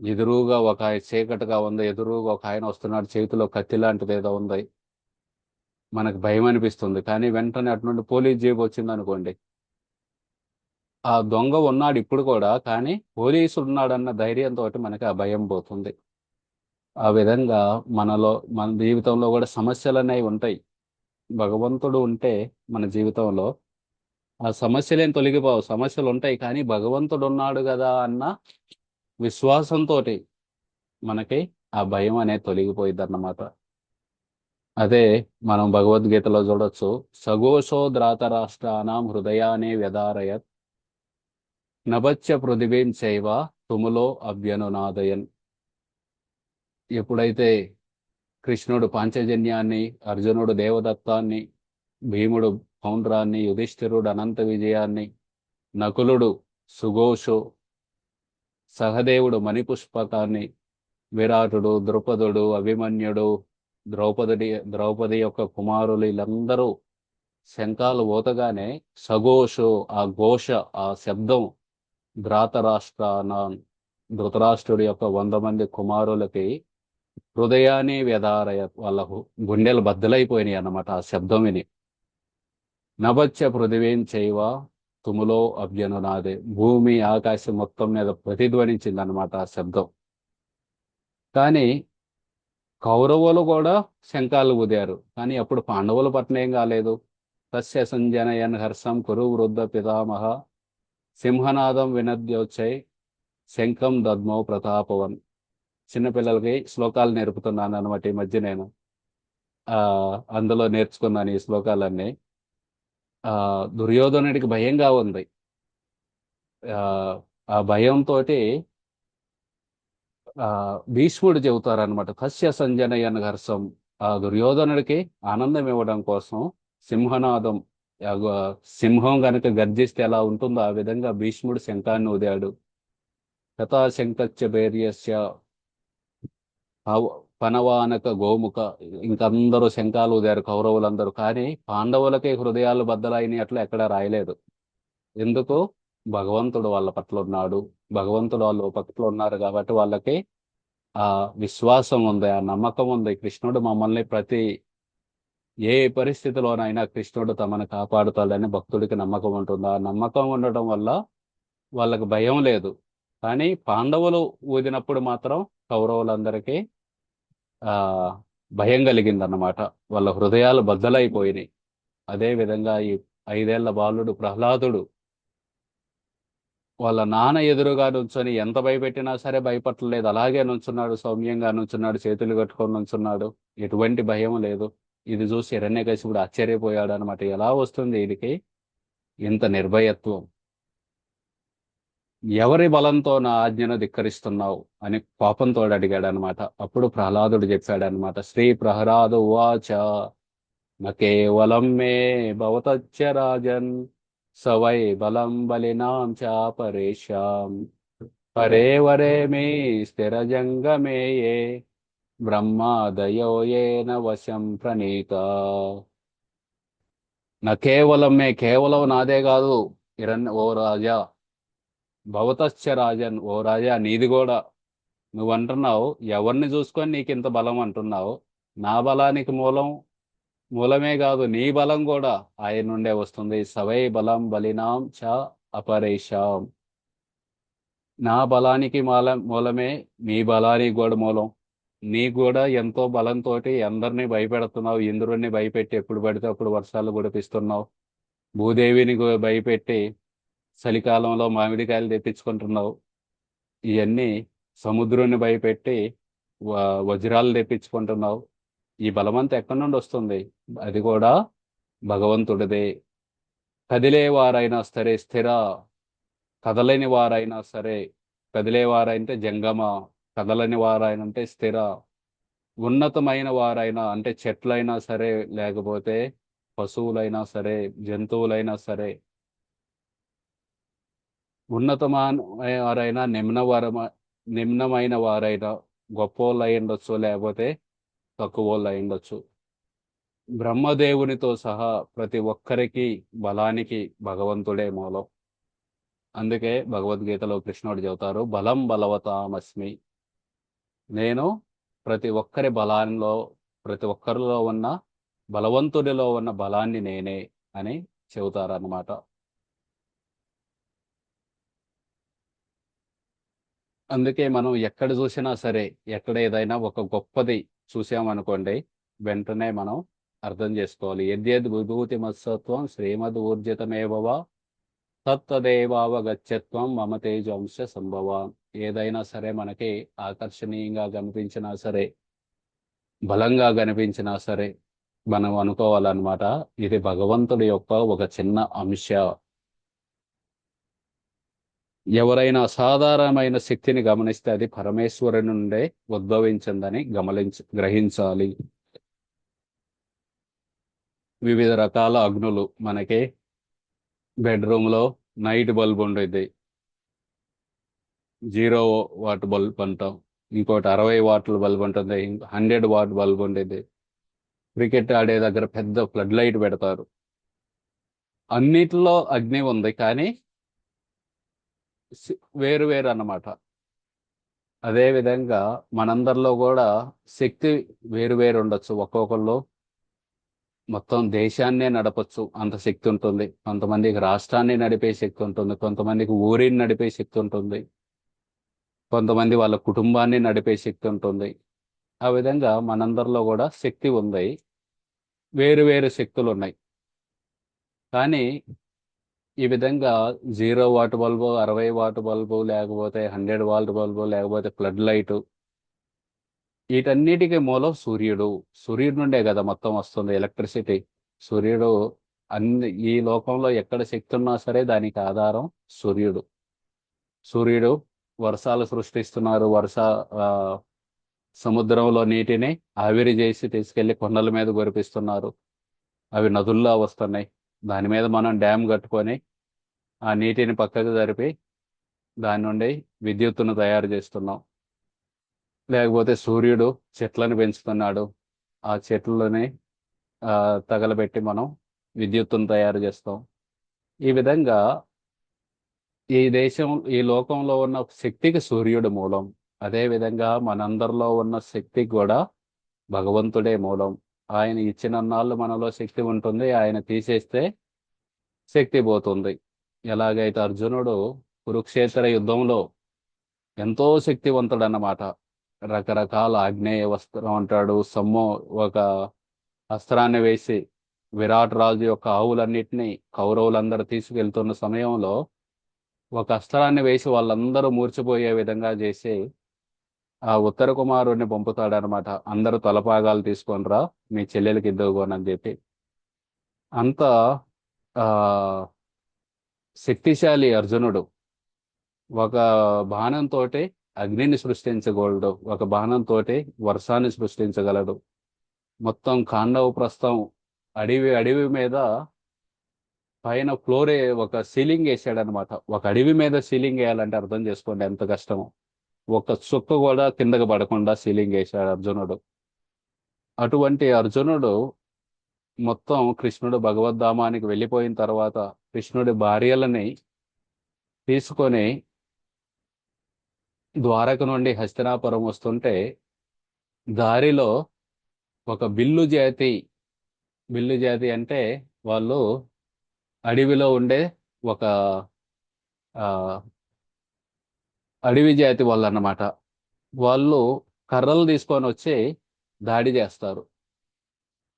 ఎదురుగా ఒక చీకటిగా ఉంది, ఎదురుగా ఒక ఆయన వస్తున్నాడు, చేతిలో కత్తి లాంటిది ఏదో ఉంది, మనకు భయం అనిపిస్తుంది. కానీ వెంటనే అటు నుండి పోలీస్ జీప్ వచ్చింది అనుకోండి, ఆ దొంగ ఉన్నాడు ఇప్పుడు కూడా, కానీ పోలీసు ఉన్నాడన్న ధైర్యంతో మనకి ఆ భయం పోతుంది. ఆ విధంగా మన జీవితంలో కూడా సమస్యలు అనేవి ఉంటాయి. భగవంతుడు ఉంటే మన జీవితంలో ఆ సమస్యలేం తొలగిపోవు. సమస్యలు ఉంటాయి, కానీ భగవంతుడు ఉన్నాడు కదా అన్న విశ్వాసంతో మనకి ఆ భయం అనేది తొలగిపోయింది అన్నమాట. అదే మనం భగవద్గీతలో చూడొచ్చు. సఘోషో ధృతరాష్ట్రానాం హృదయానే వ్యధారయత్ నభచ్చ పృథివీం చైవ తుములో అభ్యనునాదయన్. ఎప్పుడైతే కృష్ణుడు పాంచజన్యాన్ని, అర్జునుడు దేవదత్తాన్ని, భీముడు పౌండ్రాన్ని, యుధిష్ఠిరుడు అనంత విజయాన్ని, నకులుడు సుఘోషు, సహదేవుడు మణిపుష్పకాన్ని, విరాటుడు, ద్రుపదుడు, అభిమన్యుడు, ద్రౌపది యొక్క కుమారులు, వీళ్ళందరూ శంఖాలు ఊతగానే సఘోషు, ఆ ఘోష, ఆ శబ్దం ధృతరాష్ట్రుడి యొక్క 100 మంది కుమారులకి హృదయాన్ని వ్యధారయ, వాళ్ళ గుండెలు బద్దలైపోయినాయి అన్నమాట ఆ శబ్దం విని. నభచ్చ పృథివీం చైవ తుములో అభ్యనునాదే, భూమి ఆకాశం మొత్తం మీద ప్రతిధ్వనించింది అన్నమాట ఆ శబ్దం. కానీ కౌరవులు కూడా శంఖాలు ఊదారు, కానీ అప్పుడు పాండవుల పట్ల ఏం కాలేదు. తస్య సంజనయన్ హర్షం కురు వృద్ధ పితామహ సింహనాదం వినద్యోచ్చై శంఖం దద్మౌ ప్రతాపవన్. చిన్నపిల్లలకి శ్లోకాలు నేర్పుతున్నాను అనమాట ఈ మధ్య నేను. ఆ అందులో నేర్చుకున్నాను ఈ శ్లోకాలన్నీ. ఆ దుర్యోధనుడికి భయంగా ఉంది. ఆ ఆ భయంతో భీష్ముడు చెబుతారనమాట. తస్య సంజనయన్ హర్షం, ఆ దుర్యోధనుడికి ఆనందం ఇవ్వడం కోసం సింహనాదం, ఆ సింహం గనక గర్జిస్తే ఎలా ఉంటుందో ఆ విధంగా భీష్ముడు శంఖాన్ని ఊదాడు. తథా శంఖచ్చ భైర్యస్య పనవానక గోముఖ, ఇంకందరూ శంఖాలు ఊదారు కౌరవులందరూ. కానీ పాండవులకే హృదయాలు బద్దలైన అట్లా ఎక్కడా రాయలేదు. ఎందుకు? భగవంతుడు వాళ్ళ పట్ల ఉన్నాడు. భగవంతుడు వాళ్ళ పట్ల ఉన్నారు కాబట్టి వాళ్ళకి ఆ విశ్వాసం ఉంది, ఆ నమ్మకం ఉంది. కృష్ణుడు మమ్మల్ని ఏ పరిస్థితిలోనైనా కృష్ణుడు తమను కాపాడుతాడని భక్తుడికి నమ్మకం ఉంటుంది. ఆ నమ్మకం ఉండటం వల్ల వాళ్ళకి భయం లేదు. కానీ పాండవులు ఊదినప్పుడు మాత్రం కౌరవులందరికీ ఆ భయం కలిగిందన్నమాట. వాళ్ళ హృదయాలు బద్దలైపోయినాయి. అదే విధంగా ఈ 5 ఏళ్ల బాలుడు ప్రహ్లాదుడు వాళ్ళ నాన్న ఎదురుగా నుంచొని ఎంత భయపెట్టినా సరే భయపడలేదు. అలాగే నుంచున్నాడు, సౌమ్యంగా నుంచున్నాడు, చేతులు కట్టుకొని నుంచున్నాడు, ఎటువంటి భయం లేదు. ఇది చూసి హిరణ్యకశిపుడు ఆశ్చర్యపోయాడు అనమాట. ఎలా వస్తుంది వీడికి ఇంత నిర్భయత్వం, ఎవరి బలంతో నా ఆజ్ఞను ధిక్కరిస్తున్నావు అని కోపంతో అడిగాడనమాట. అప్పుడు ప్రహ్లాదుడు చెప్పాడనమాట. శ్రీ ప్రహ్లాద ఉవాచ న కేవలం మే భవతచ్చ రాజన్ సవై బలం బలినాం చాపరేషాం పరే వరే మే స్థిరజంగమే ఏ బ్రహ్మాదయో ఏన వశం ప్రణీత. నా కేవలం మే, కేవలం నాదే కాదు ఓ రాజా, భవతశ్చ రాజన్, ఓ రాజా నీది కూడా. నువ్వు అంటున్నావు ఎవరిని చూసుకొని నీకు ఇంత బలం అంటున్నావు. నా బలానికి మూలమే కాదు, నీ బలం కూడా ఆయన నుండే వస్తుంది. సవై బలం బలినాం చ అపరేషాం. నా బలానికి మూలమే మీ బలానికి కూడా మూలం. నీకు కూడా ఎంతో బలంతో అందరినీ భయపెడుతున్నావు. ఇంద్రుడిని భయపెట్టి ఎప్పుడు పడితే అప్పుడు వర్షాలు కురిపిస్తున్నావు. భూదేవిని భయపెట్టి చలికాలంలో మామిడికాయలు తెప్పించుకుంటున్నావు. ఇవన్నీ సముద్రుని భయపెట్టి వజ్రాలు తెప్పించుకుంటున్నావు. ఈ బలమంతా ఎక్కడి నుండి వస్తుంది? అది కూడా భగవంతుడిదే. కదిలేవారైనా సరే స్థిర, కదలని వారైనా సరే, కదిలేవారైతే జంగమ, కదలని వారైనా అంటే స్థిర, ఉన్నతమైన వారైనా అంటే చెట్లైనా సరే, లేకపోతే పశువులైనా సరే, జంతువులైనా సరే, ఉన్నతమైన వారైనా నిమ్నమైన వారైనా, గొప్పోళ్ళు అయి ఉండొచ్చు, లేకపోతే తక్కువ వాళ్ళు అయి ఉండొచ్చు. బ్రహ్మదేవునితో సహా ప్రతి ఒక్కరికి బలానికి భగవంతుడే మూలం. అందుకే భగవద్గీతలో కృష్ణుడు చెబుతారు, బలం బలవతామస్మి. నేను ప్రతి ఒక్కరి బలాల్లో, ప్రతి ఒక్కరిలో ఉన్న బలవంతుడిలో ఉన్న బలాన్ని నేనే అని చెబుతారన్నమాట. అందుకే మనం ఎక్కడ చూసినా సరే, ఎక్కడ ఏదైనా ఒక గొప్పది చూసామనుకోండి, వెంటనే మనం అర్థం చేసుకోవాలి. యద్యద్ విభూతి మత్సత్వం శ్రీమద్ ఊర్జితమేవవా తత్తదేవావగత్యత్వం మమ తేజంశ సంభవ. ఏదైనా సరే మనకి ఆకర్షణీయంగా కనిపించినా సరే, బలంగా కనిపించినా సరే, మనం అనుకోవాలన్నమాట, ఇది భగవంతుడి యొక్క ఒక చిన్న అంశ. ఎవరైనా అసాధారణమైన శక్తిని గమనిస్తే అది పరమేశ్వరుని నుండే ఉద్భవించిందని గ్రహించాలి. వివిధ రకాల అగ్నులు మనకి బెడ్రూమ్లో నైట్ బల్బ్ ఉండేది, 0 వాట్ బల్బ్ అంటాం. ఇంకోటి 60 వాట్ల బల్బ్ ఉంటుంది, 100 వాట్ బల్బ్ ఉండేది. క్రికెట్ ఆడే దగ్గర పెద్ద ఫ్లడ్ లైట్ పెడతారు. అన్నిటిలో అగ్ని ఉంది, కానీ వేరు వేరు అన్నమాట. అదే విధంగా మనందరిలో కూడా శక్తి వేరు వేరు ఉండొచ్చు. ఒక్కొక్కళ్ళు మొత్తం దేశాన్నే నడపచ్చు, అంత శక్తి ఉంటుంది. కొంతమందికి రాష్ట్రాన్ని నడిపే శక్తి ఉంటుంది, కొంతమందికి ఊరిని నడిపే శక్తి ఉంటుంది, కొంతమంది వాళ్ళ కుటుంబాన్ని నడిపే శక్తి ఉంటుంది. ఆ విధంగా మనందరిలో కూడా శక్తి ఉంది, వేరు వేరు శక్తులు ఉన్నాయి. కానీ ఈ విధంగా 0 వాట్ బల్బు, 60 వాట్ బల్బు, లేకపోతే 100 వాట్ బల్బు, లేకపోతే ఫ్లడ్ లైటు, వీటన్నిటికీ మూలం సూర్యుడు. సూర్యుడి నుండే కదా మొత్తం వస్తుంది ఎలక్ట్రిసిటీ. సూర్యుడు ఈ లోకంలో ఎక్కడ శక్తి ఉన్నా సరే దానికి ఆధారం సూర్యుడు. సూర్యుడు వర్షాలు సృష్టిస్తున్నారు. సముద్రంలో నీటిని ఆవిరి చేసి తీసుకెళ్లి కొండల మీద కురిపిస్తున్నారు. అవి నదుల్లో వస్తున్నాయి. దాని మీద మనం డ్యామ్ కట్టుకొని ఆ నీటిని పక్కకు జరిపి దాని నుండి విద్యుత్తును తయారు చేస్తున్నాం. లేకపోతే సూర్యుడు చెట్లను పెంచుతున్నాడు, ఆ చెట్లని తగలబెట్టి మనం విద్యుత్తును తయారు చేస్తాం. ఈ విధంగా ఈ లోకంలో ఉన్న శక్తికి సూర్యుడు మూలం. అదే విధంగా మనందరిలో ఉన్న శక్తికి కూడా భగవంతుడే మూలం. ఆయన ఇచ్చిన నాళ్ళు మనలో శక్తి ఉంటుంది, ఆయన తీసేస్తే శక్తి పోతుంది. ఎలాగైతే అర్జునుడు కురుక్షేత్ర యుద్ధంలో ఎంతో శక్తివంతుడు అన్నమాట. రకరకాల ఆగ్నేయ వస్త్రం అంటాడు, ఒక అస్త్రాన్ని వేసి విరాట్ రాజు యొక్క ఆవులన్నిటినీ కౌరవులందరూ తీసుకెళ్తున్న సమయంలో ఒక అస్త్రాన్ని వేసి వాళ్ళందరూ మూర్చిపోయే విధంగా చేసి ఆ ఉత్తర కుమారుడిని పంపుతాడనమాట. అందరూ తలపాగాలు తీసుకొని రా, మీ చెల్లెలకి ఇద్దరుకోనని చెప్పి. అంత ఆ శక్తిశాలి అర్జునుడు ఒక బాణంతో అగ్నిని సృష్టించగలడు, ఒక బాణంతో వర్షాన్ని సృష్టించగలడు. మొత్తం ఖాండవ ప్రస్థం అడవి అడవి మీద పైన ఫ్లోర్ ఒక సీలింగ్ వేసాడనమాట. ఒక అడవి మీద సీలింగ్ వేయాలంటే అర్థం చేసుకోండి ఎంత కష్టమో. ఒక చుక్క కూడా కిందకి పడకుండా సీలింగ్ వేశాడు అర్జునుడు. అటువంటి అర్జునుడు మొత్తం కృష్ణుడు భగవద్ధామానికి వెళ్ళిపోయిన తర్వాత కృష్ణుడి భార్యలని తీసుకొని ద్వారక నుండి హస్తినాపురం వస్తుంటే దారిలో ఒక బిల్లు జాతి అంటే వాళ్ళు అడవిలో ఉండే ఒక ఆ, అడవి జాతి వాళ్ళు అన్నమాట. వాళ్ళు కర్రలు తీసుకొని వచ్చి దాడి చేస్తారు.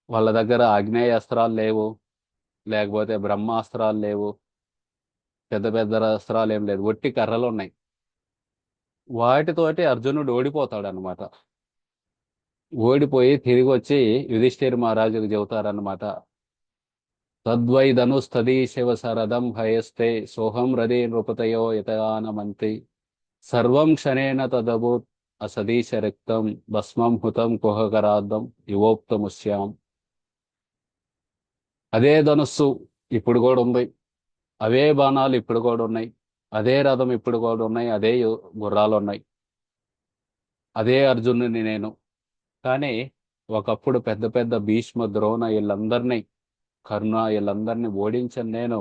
వాళ్ళ దగ్గర ఆగ్నేయాస్త్రాలు లేవు, లేకపోతే బ్రహ్మాస్త్రాలు లేవు, పెద్ద పెద్ద అస్త్రాలు ఏం లేదు, ఒట్టి కర్రలు ఉన్నాయి. వాటితోటి అర్జునుడు ఓడిపోతాడు అనమాట. ఓడిపోయి తిరిగి వచ్చి యుధిష్ఠిర్ మహారాజుకు చెబుతారనమాట. తద్వై ధనుస్తదీ శివ శరదం హయస్తే సోహం రదే నృపతయో యతయానమంతి సర్వం క్షణేన తదభూత్ అసదీశ రక్తం భస్మం హుతం కుహకరాద్దం యువోక్తముష్యాం. అదే ధనుస్సు ఇప్పుడు కూడా ఉంది, అవే బాణాలు ఇప్పుడు కూడా ఉన్నాయి, అదే రథం ఇప్పుడు కూడా ఉన్నాయి, అదే గుర్రాలు ఉన్నాయి, అదే అర్జునుని నేను. కానీ ఒకప్పుడు పెద్ద పెద్ద భీష్మ ద్రోణ వీళ్ళందరినీ, కర్ణ వీళ్ళందరినీ ఓడించిన నేను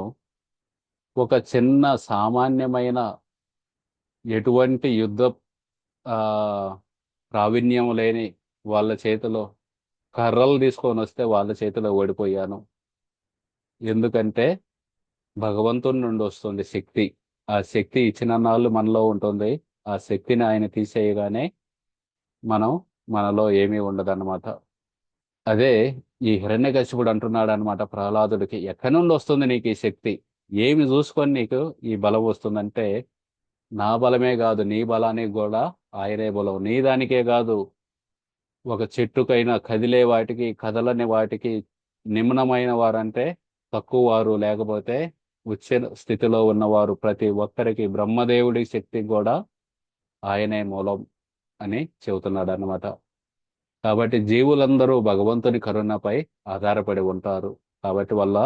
ఒక చిన్న సామాన్యమైన ఎటువంటి యుద్ధ ఆ ప్రావీణ్యం లేని వాళ్ళ చేతిలో కర్రలు తీసుకొని వస్తే వాళ్ళ చేతిలో ఓడిపోయాను. ఎందుకంటే భగవంతుని నుండి వస్తుంది శక్తి. ఆ శక్తి ఇచ్చిన నాళ్ళు మనలో ఉంటుంది. ఆ శక్తిని ఆయన తీసేయగానే మనలో ఏమీ ఉండదన్నమాట. అదే ఈ హిరణ్యకశిపుడు అంటున్నాడు అనమాట ప్రహ్లాదుడికి, ఎక్కడి నుండి వస్తుంది నీకు ఈ శక్తి, ఏమి చూసుకొని నీకు ఈ బలం వస్తుందంటే, నా బలమే కాదు నీ బలానికి కూడా ఆయనే బలం. నీ దానికే కాదు, ఒక చెట్టుకైనా కదిలే వాటికి కదలని వాటికి నిమ్నమైన వారంటే తక్కువ వారు, లేకపోతే ఉచ్చ స్థితిలో ఉన్నవారు ప్రతి ఒక్కరికి బ్రహ్మదేవుడి శక్తి కూడా ఆయనే మూలం అని చెబుతున్నాడు అన్నమాట. కాబట్టి జీవులందరూ భగవంతుని కరుణపై ఆధారపడి ఉంటారు. కాబట్టి వాళ్ళ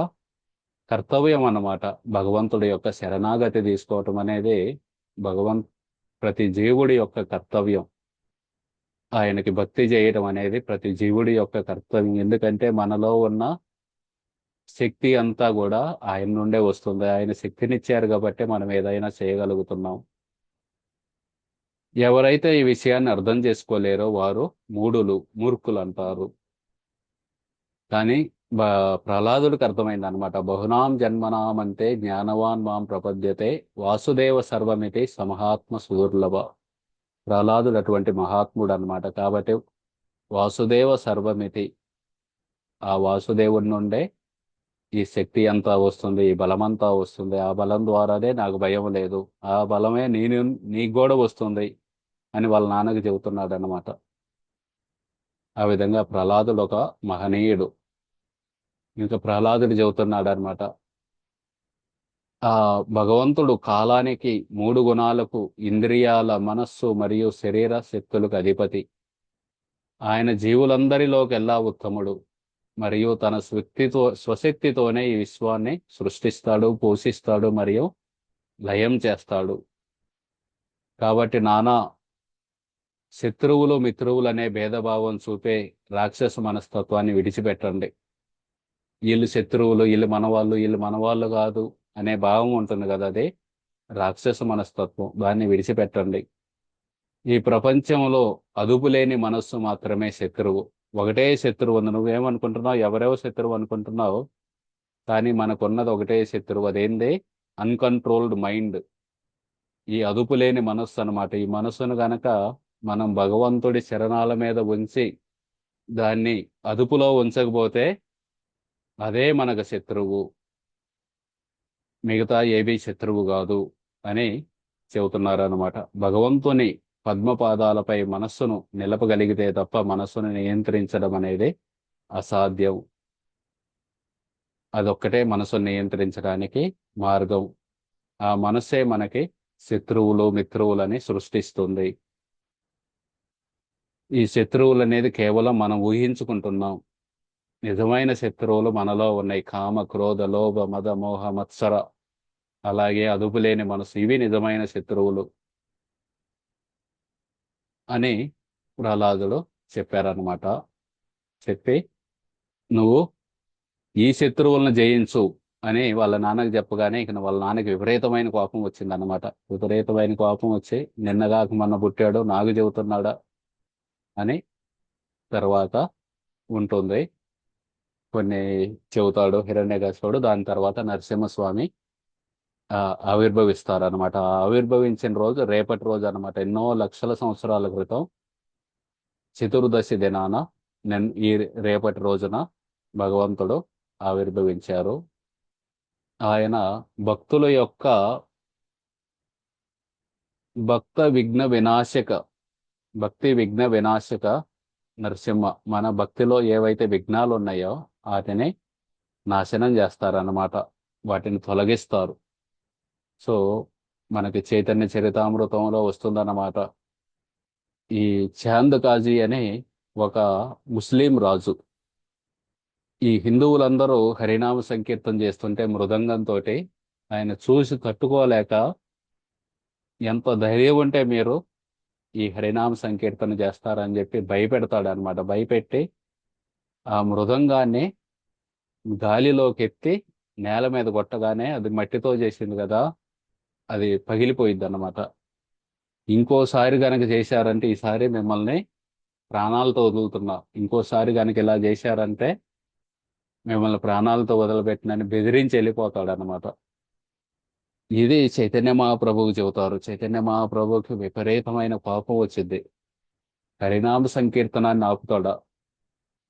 కర్తవ్యం అన్నమాట భగవంతుడి యొక్క శరణాగతి తీసుకోవటం అనేది భగవంత్ ప్రతి జీవుడి యొక్క కర్తవ్యం. ఆయనకి భక్తి చేయటం అనేది ప్రతి జీవుడి యొక్క కర్తవ్యం. ఎందుకంటే మనలో ఉన్న శక్తి అంతా కూడా ఆయన నుండే వస్తుంది. ఆయన శక్తినిచ్చారు కాబట్టి మనం ఏదైనా చేయగలుగుతున్నాం. ఎవరైతే ఈ విషయాన్ని అర్థం చేసుకోలేరో వారు మూర్ఖులు అంటారు. కానీ ప్రహ్లాదుడికి అర్థమైంది అనమాట. బహునాం జన్మనాం అంటే జ్ఞానవాన్ మాం ప్రపద్యతే వాసుదేవ సర్వమితి సమహాత్మ సుదుర్లభ. ప్రహ్లాదుడు అటువంటి మహాత్ముడు అనమాట. కాబట్టి వాసుదేవ సర్వమితి, ఆ వాసుదేవుడి నుండే ఈ శక్తి అంతా వస్తుంది, ఈ బలమంతా వస్తుంది. ఆ బలం ద్వారానే నాకు భయం లేదు, ఆ బలమే నీకు కూడా వస్తుంది అని వాళ్ళ నాన్నకి చెబుతున్నాడు అనమాట. ఆ విధంగా ప్రహ్లాదుడు ఒక మహనీయుడు. ఇంకా ప్రహ్లాదుడు చెబుతున్నాడు అనమాట, ఆ భగవంతుడు కాలానికి, మూడు గుణాలకు, ఇంద్రియాల, మనస్సు మరియు శరీర శక్తులకు అధిపతి. ఆయన జీవులందరిలోకెల్లా ఉత్తముడు మరియు తన స్వశక్తితోనే ఈ విశ్వాన్ని సృష్టిస్తాడు, పోషిస్తాడు మరియు లయం చేస్తాడు. కాబట్టి నానా శత్రువులు మిత్రువులు అనే భేదభావం చూపే రాక్షస మనస్తత్వాన్ని విడిచిపెట్టండి. వీళ్ళు శత్రువులు, వీళ్ళు మనవాళ్ళు కాదు అనే భావం ఉంటుంది కదా, అదే రాక్షస మనస్తత్వం. దాన్ని విడిచిపెట్టండి. ఈ ప్రపంచంలో అదుపులేని మనస్సు మాత్రమే శత్రువు. ఒకటే శత్రువు ఉంది. నువ్వేమనుకుంటున్నావు, ఎవరెవో శత్రువు అనుకుంటున్నావు, కానీ మనకున్నది ఒకటే శత్రువు. అదేంది? అన్కంట్రోల్డ్ మైండ్, ఈ అదుపులేని మనస్సు అన్నమాట. ఈ మనస్సును గనక మనం భగవంతుడి శరణాల మీద ఉంచి దాన్ని అదుపులో ఉంచకపోతే అదే మనకు శత్రువు, మిగతా ఏవి శత్రువు కాదు అని చెబుతున్నారన్నమాట. భగవంతుని పద్మపాదాలపై మనస్సును నిలపగలిగితే తప్ప మనస్సును నియంత్రించడం అనేది అసాధ్యం. అదొక్కటే మనసును నియంత్రించడానికి మార్గం. ఆ మనస్సే మనకి శత్రువులు మిత్రువులని సృష్టిస్తుంది. ఈ శత్రువులు అనేది కేవలం మనం ఊహించుకుంటున్నాం. నిజమైన శత్రువులు మనలో ఉన్నాయి. కామ క్రోధ లోభ మద మోహ మత్సర, అలాగే అదుపులేని మనసు, ఇవి నిజమైన శత్రువులు అని ప్రహ్లాదుడు చెప్పారనమాట. చెప్పి నువ్వు ఈ శత్రువులను జయించు అని వాళ్ళ నాన్నకి చెప్పగానే ఇక వాళ్ళ నాన్నకి విపరీతమైన కోపం వచ్చిందన్నమాట. విపరీతమైన కోపం వచ్చి నిన్నగాక మొన్న పుట్టాడు నాకు చెబుతున్నాడా అని తర్వాత ఉంటుంది. కొన్ని చెబుతాడు హిరణ్యకశిపుడు. దాని తర్వాత నరసింహస్వామి ఆవిర్భవిస్తారనమాట. ఆవిర్భవించిన రోజు రేపటి రోజు అనమాట. ఎన్నో లక్షల సంవత్సరాల క్రితం చతుర్దశి దినాన ఈ రేపటి రోజున భగవంతుడు ఆవిర్భవించారు. ఆయన భక్తుల యొక్క భక్త విఘ్న వినాశక భక్తి విఘ్న వినాశక నరసింహ. మన భక్తిలో ఏవైతే విఘ్నాలు ఉన్నాయో వాటిని నాశనం చేస్తారన్నమాట. వాటిని తొలగిస్తారు. సో మనకి చైతన్య చరితామృతంలో వస్తుందన్నమాట. ఈ చాంద్ కాజీ అనే ఒక ముస్లిం రాజు, ఈ హిందువులందరూ హరినామ సంకీర్తన చేస్తుంటే మృదంగంతో ఆయన చూసి తట్టుకోలేక, ఎంత ధైర్యం ఉంటే మీరు ఈ హరినామ సంకీర్తన చేస్తారని చెప్పి భయపెడతాడు అనమాట. భయపెట్టి ఆ మృదంగాన్ని గాలిలోకి ఎత్తి నేల మీద కొట్టగానే, అది మట్టితో చేసింది కదా, అది పగిలిపోయిద్ది అన్నమాట. ఇంకోసారి గనక చేశారంటే ఈసారి మిమ్మల్ని ప్రాణాలతో వదులుతున్నా, ఇంకోసారి గనక ఇలా చేశారంటే మిమ్మల్ని ప్రాణాలతో వదిలిపెట్టినని బెదిరించి వెళ్ళిపోతాడు అనమాట. ఇది చైతన్య మహాప్రభువు చెబుతారు. చైతన్య మహాప్రభువుకి విపరీతమైన కోపం వచ్చింది. హరినామ సంకీర్తనాన్ని ఆపుతాడా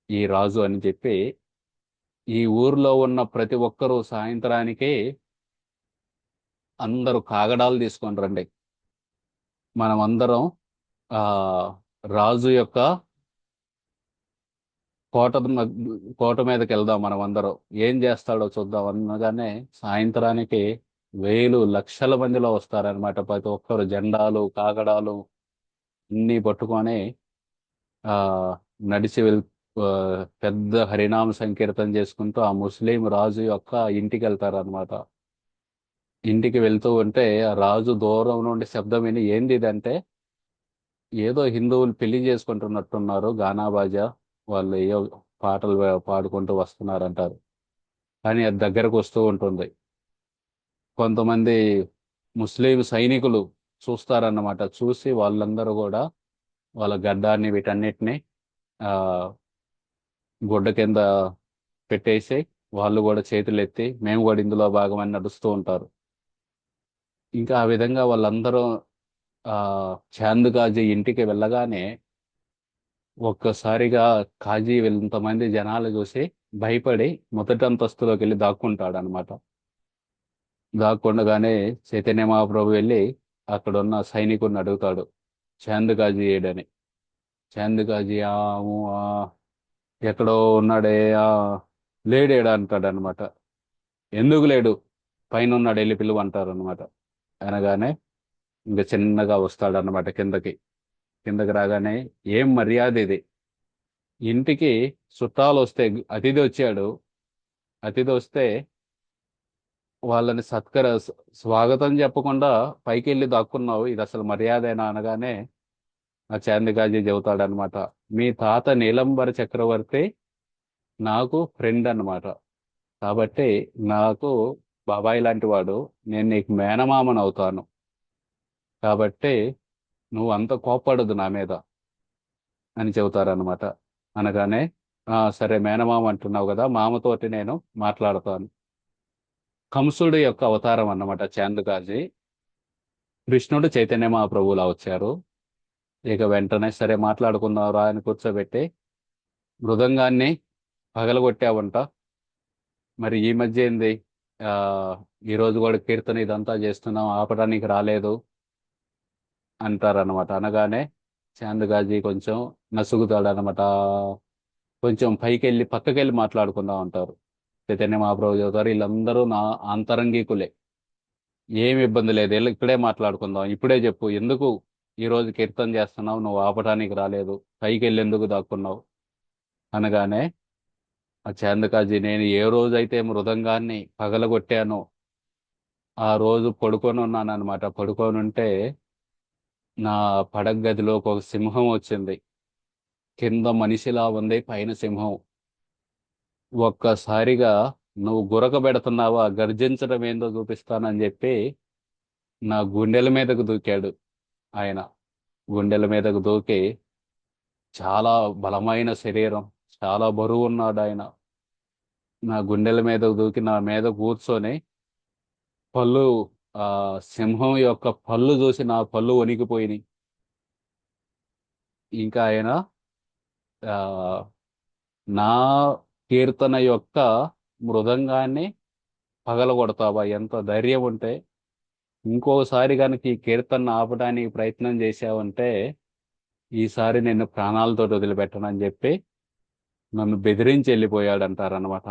ఈ రాజు అని చెప్పి ఈ ఊర్లో ఉన్న ప్రతి ఒక్కరూ సాయంత్రానికి అందరూ కాగడాలు తీసుకొని రండి, మనం అందరం ఆ రాజు యొక్క కోట కోట మీదకి వెళ్దాం, మనం అందరం ఏం చేస్తాడో చూద్దాం అనగానే సాయంత్రానికి వేలు లక్షల మందిలో వస్తారనమాట. ప్రతి ఒక్కరు జెండాలు కాగడాలు అన్ని పట్టుకొని ఆ నడిచి ఆ, పెద్ద హరినామ సంకీర్తన చేసుకుంటూ ఆ ముస్లిం రాజు యొక్క ఇంటికి వెళ్తారనమాట. ఇంటికి వెళ్తూ ఉంటే ఆ రాజు దూరం నుండి శబ్దం విని ఏంది ఇదంటే, ఏదో హిందువులు పెళ్లి చేసుకుంటున్నట్టున్నారు, గానా బాజా వాళ్ళు ఏవో పాటలు పాడుకుంటూ వస్తున్నారంటారు. కానీ అది దగ్గరకు వస్తూ ఉంటుంది. కొంతమంది ముస్లిం సైనికులు చూస్తారన్నమాట. చూసి వాళ్ళందరూ కూడా వాళ్ళ గడ్డాన్ని వీటన్నిటిని ఆ గుడ్డ కింద పెట్టేసి వాళ్ళు కూడా చేతులు ఎత్తి మేము కూడా ఇందులో భాగమని నడుస్తూ ఉంటారు. ఇంకా ఆ విధంగా వాళ్ళందరూ ఆ చాంద్ కాజీ ఇంటికి వెళ్ళగానే ఒక్కసారిగా కాజీ ఇంతమంది జనాలు చూసి భయపడి మొదటి అంతస్తులోకి వెళ్ళి దాక్కుంటాడు అనమాట. దాక్కుండగానే చైతన్య మహాప్రభు వెళ్ళి అక్కడున్న సైనికుడిని అడుగుతాడు, చాంద్ కాజీ ఏడని. చాంద్ కాజీ ఎక్కడో ఉన్నాడే, లేడేడా అంటాడు అనమాట. ఎందుకు లేడు, పైన ఉన్నాడు వెళ్ళి పిలువు అంటారు అనమాట. అనగానే ఇంకా చిన్నగా వస్తాడనమాట కిందకి. కిందకి రాగానే ఏం మర్యాద ఇది, ఇంటికి చుట్టాలు వస్తే, అతిథి వచ్చాడు, అతిథి వస్తే వాళ్ళని స్వాగతం చెప్పకుండా పైకి వెళ్ళి దాక్కున్నావు, ఇది అసలు మర్యాదేనా అనగానే ఆ చాందికాజీ చెబుతాడనమాట, మీ తాత నీలంబర చక్రవర్తి నాకు ఫ్రెండ్ అన్నమాట. కాబట్టి నాకు బాబాయ్ లాంటి వాడు, నేను నీకు మేనమామను అవుతాను. కాబట్టి నువ్వు అంత కోప్పడదు నా మీద అని చెబుతారనమాట. అనగానే సరే మేనమామ అంటున్నావు కదా, మామతోటి నేను మాట్లాడతాను. కంసుడు యొక్క అవతారం అన్నమాట చాందుకాజీ. కృష్ణుడు చైతన్య మహాప్రభువులా వచ్చారు. ఇక వెంటనే సరే మాట్లాడుకుందాంరా అని కూర్చోబెట్టి, మృదంగాన్ని పగలగొట్టావంట, మరి ఈ మధ్య ఏంది ఆ ఈ రోజు కూడా కీర్తన ఇదంతా చేస్తున్నాం, ఆపడానికి రాలేదు అంటారనమాట. అనగానే చాందుగాజీ కొంచెం నసుగుతాడనమాట. కొంచెం పైకి వెళ్ళి పక్కకి వెళ్ళి మాట్లాడుకుందాం అంటారు. చైతన్య మహాప్రభు చెబుతారు, వీళ్ళందరూ నా అంతరంగికులే, ఏమి ఇబ్బంది లేదు, ఇక్కడే మాట్లాడుకుందాం, ఇప్పుడే చెప్పు, ఎందుకు ఈ రోజు కీర్తన చేస్తున్నావు, నువ్వు ఆపటానికి రాలేదు, పైకి వెళ్ళి ఎందుకు దాక్కున్నావు అనగానే, ఆ చాందకాజీ, నేను ఏ రోజైతే మృదంగాన్ని పగలగొట్టానో ఆ రోజు పడుకొని ఉన్నాను అనమాట. పడుకొని ఉంటే నా పడక గదిలోకి ఒక సింహం వచ్చింది. కింద మనిషిలా ఉంది, పైన సింహం. ఒక్కసారిగా నువ్వు గురక పెడుతున్నావా, గర్జించడం ఏందో చూపిస్తానని చెప్పి నా గుండెల మీదకు దూకాడు ఆయన. గుండెల మీదకు దూకి, చాలా బలమైన శరీరం, చాలా బరువు ఉన్నాడు ఆయన. నా గుండెల మీదకు దూకి నా మీద కూర్చొని పళ్ళు, ఆ సింహం యొక్క పళ్ళు చూసి నా పళ్ళు వణికిపోయినాయి. ఇంకా ఆయన, ఆ నా కీర్తన యొక్క మృదంగాన్ని పగలగొడతావా, ఎంత ధైర్యం ఉంటే, ఇంకోసారి కనుక ఈ కీర్తన ఆపడానికి ప్రయత్నం చేశావంటే ఈసారి నిన్ను ప్రాణాలతో వదిలిపెట్టనని చెప్పి నన్ను బెదిరించి వెళ్ళిపోయాడంటారనమాట.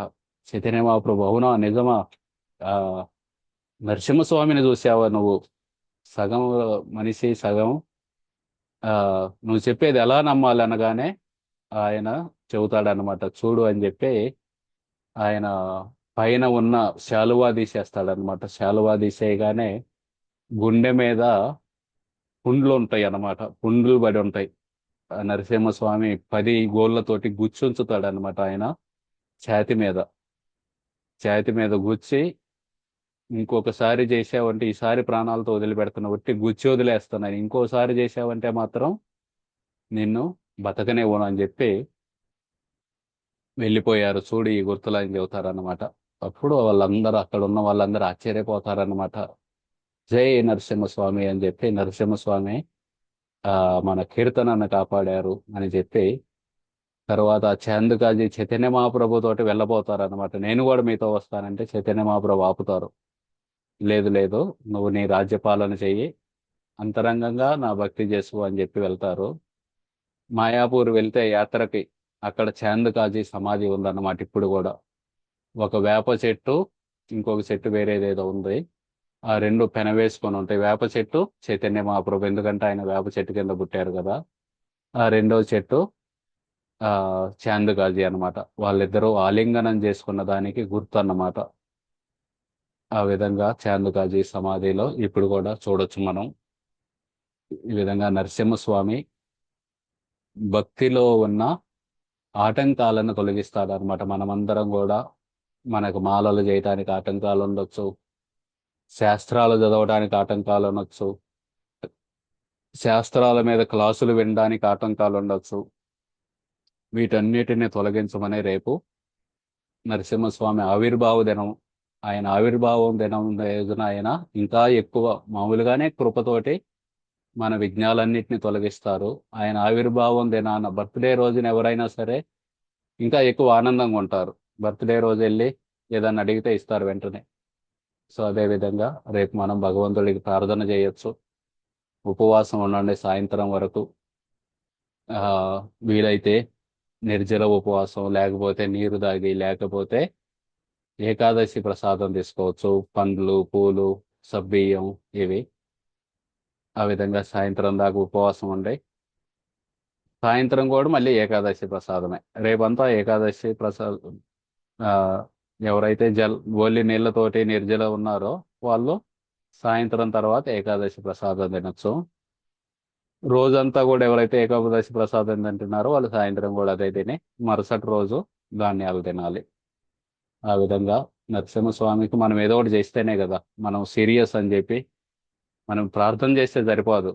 చైతన్య మహాప్రభు, అవునా, నిజమా? ఆ నరసింహస్వామిని చూసావా నువ్వు? సగం మనిషి, సగం ఆ నువ్వు చెప్పేది ఎలా నమ్మాలి అనగానే ఆయన చెబుతాడనమాట. చూడు అని చెప్పి ఆయన పైన ఉన్న శాలువా తీసేస్తాడనమాట. శాలువా తీసేయగానే గుండె మీద పుండ్లు ఉంటాయి అన్నమాట, పుండ్లు పడి ఉంటాయి. ఆ నరసింహస్వామి 10 గోళ్ళతోటి గుచ్చుంచుతాడనమాట ఆయన ఛాతి మీద. ఛాతి మీద గుచ్చి, ఇంకొకసారి చేసావంటే ఈసారి ప్రాణాలతో వదిలిపెడుతున్నా, ఒట్టి గుచ్చి వదిలేస్తున్నాను, ఇంకోసారి చేసావంటే మాత్రం నిన్ను బతకనివ్వను అని చెప్పి వెళ్ళిపోయారు. చూడు ఈ గుర్తులు అని చెబుతారనమాట. అప్పుడు వాళ్ళందరూ, అక్కడ ఉన్న వాళ్ళందరూ ఆశ్చర్యపోతారనమాట. జై నరసింహస్వామి అని చెప్పి, నరసింహస్వామి ఆ మన కీర్తనను కాపాడారు అని చెప్పి, తర్వాత చాందుకాజీ చైతన్య మహాప్రభు తోటి వెళ్ళబోతారనమాట. నేను కూడా మీతో వస్తానంటే చైతన్య మహాప్రభు ఆపుతారు. లేదు లేదు, నువ్వు నీ రాజ్యపాలన చెయ్యి, అంతరంగంగా నా భక్తి చేసుకో అని చెప్పి వెళ్తారు. మాయాపూర్ వెళ్తే యాత్రకి, అక్కడ చాందుకాజీ సమాధి ఉందన్నమాట ఇప్పుడు కూడా. ఒక వేప చెట్టు, ఇంకొక చెట్టు వేరేదేదో ఉంది. ఆ రెండు పెనవేసుకొని ఉంటాయి. వేప చెట్టు చైతన్య మహాప్రభు, ఎందుకంటే ఆయన వేప చెట్టు కింద పుట్టారు కదా. ఆ రెండో చెట్టు ఆ చాందుకాజీ అన్నమాట. వాళ్ళిద్దరూ ఆలింగనం చేసుకున్న దానికి గుర్తు అన్నమాట. ఆ విధంగా చాందుకాజీ సమాధిలో ఇప్పుడు కూడా చూడొచ్చు మనం. ఈ విధంగా నరసింహస్వామి భక్తిలో ఉన్న ఆటంకాలను తొలగిస్తాడనమాట. మనమందరం కూడా, మనకు మాలలు చేయటానికి ఆటంకాలు ఉండొచ్చు, శాస్త్రాలు చదవడానికి ఆటంకాలు ఉండొచ్చు, శాస్త్రాల మీద క్లాసులు వినడానికి ఆటంకాలు ఉండొచ్చు. వీటన్నిటిని తొలగించమని రేపు నరసింహస్వామి ఆవిర్భావ దినం. ఆయన ఆవిర్భావం దినం రోజున ఆయన ఇంకా ఎక్కువ, మామూలుగానే కృపతోటి మన విఘ్నాలన్నింటినీ తొలగిస్తారు. ఆయన ఆవిర్భావం దినాన, బర్త్డే రోజున ఎవరైనా సరే ఇంకా ఎక్కువ ఆనందంగా ఉంటారు. బర్త్డే రోజు వెళ్ళి ఏదన్నా అడిగితే ఇస్తారు వెంటనే. సో అదే విధంగా రేపు మనం భగవంతుడికి ప్రార్థన చేయొచ్చు. ఉపవాసం ఉండండి సాయంత్రం వరకు. ఆ వీలైతే నిర్జల ఉపవాసం, లేకపోతే నీరు తాగి, లేకపోతే ఏకాదశి ప్రసాదం తీసుకోవచ్చు, పండ్లు, పూలు, సబ్బియ్యం ఇవి. ఆ విధంగా సాయంత్రం దాకా ఉపవాసం ఉండి, సాయంత్రం కూడా మళ్ళీ ఏకాదశి ప్రసాదమే. రేపంతా ఏకాదశి ప్రసాదం. ఆ ఎవరైతే ఓన్లీ నీళ్ళతోటి నిర్జల ఉన్నారో వాళ్ళు సాయంత్రం తర్వాత ఏకాదశి ప్రసాదం తినొచ్చు. రోజంతా కూడా ఎవరైతే ఏకాదశి ప్రసాదం తింటున్నారో వాళ్ళు సాయంత్రం కూడా అదే తిని మరుసటి రోజు ధాన్యాలు తినాలి. ఆ విధంగా నరసింహస్వామికి మనం ఏదో ఒకటి చేస్తేనే కదా, మనం సీరియస్ అని చెప్పి, మనం ప్రార్థన చేస్తే సరిపోదు.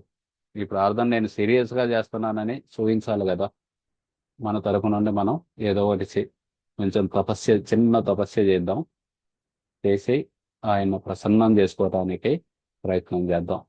ఈ ప్రార్థన నేను సీరియస్ గా చేస్తున్నానని చూపించాలి కదా. మన తరపు నుండి మనం ఏదో ఒకటి కొంచెం తపస్య, చిన్న తపస్య చేద్దాం. చేసి ఆయన ప్రసన్నం చేసుకోవడానికి ప్రయత్నం చేద్దాం.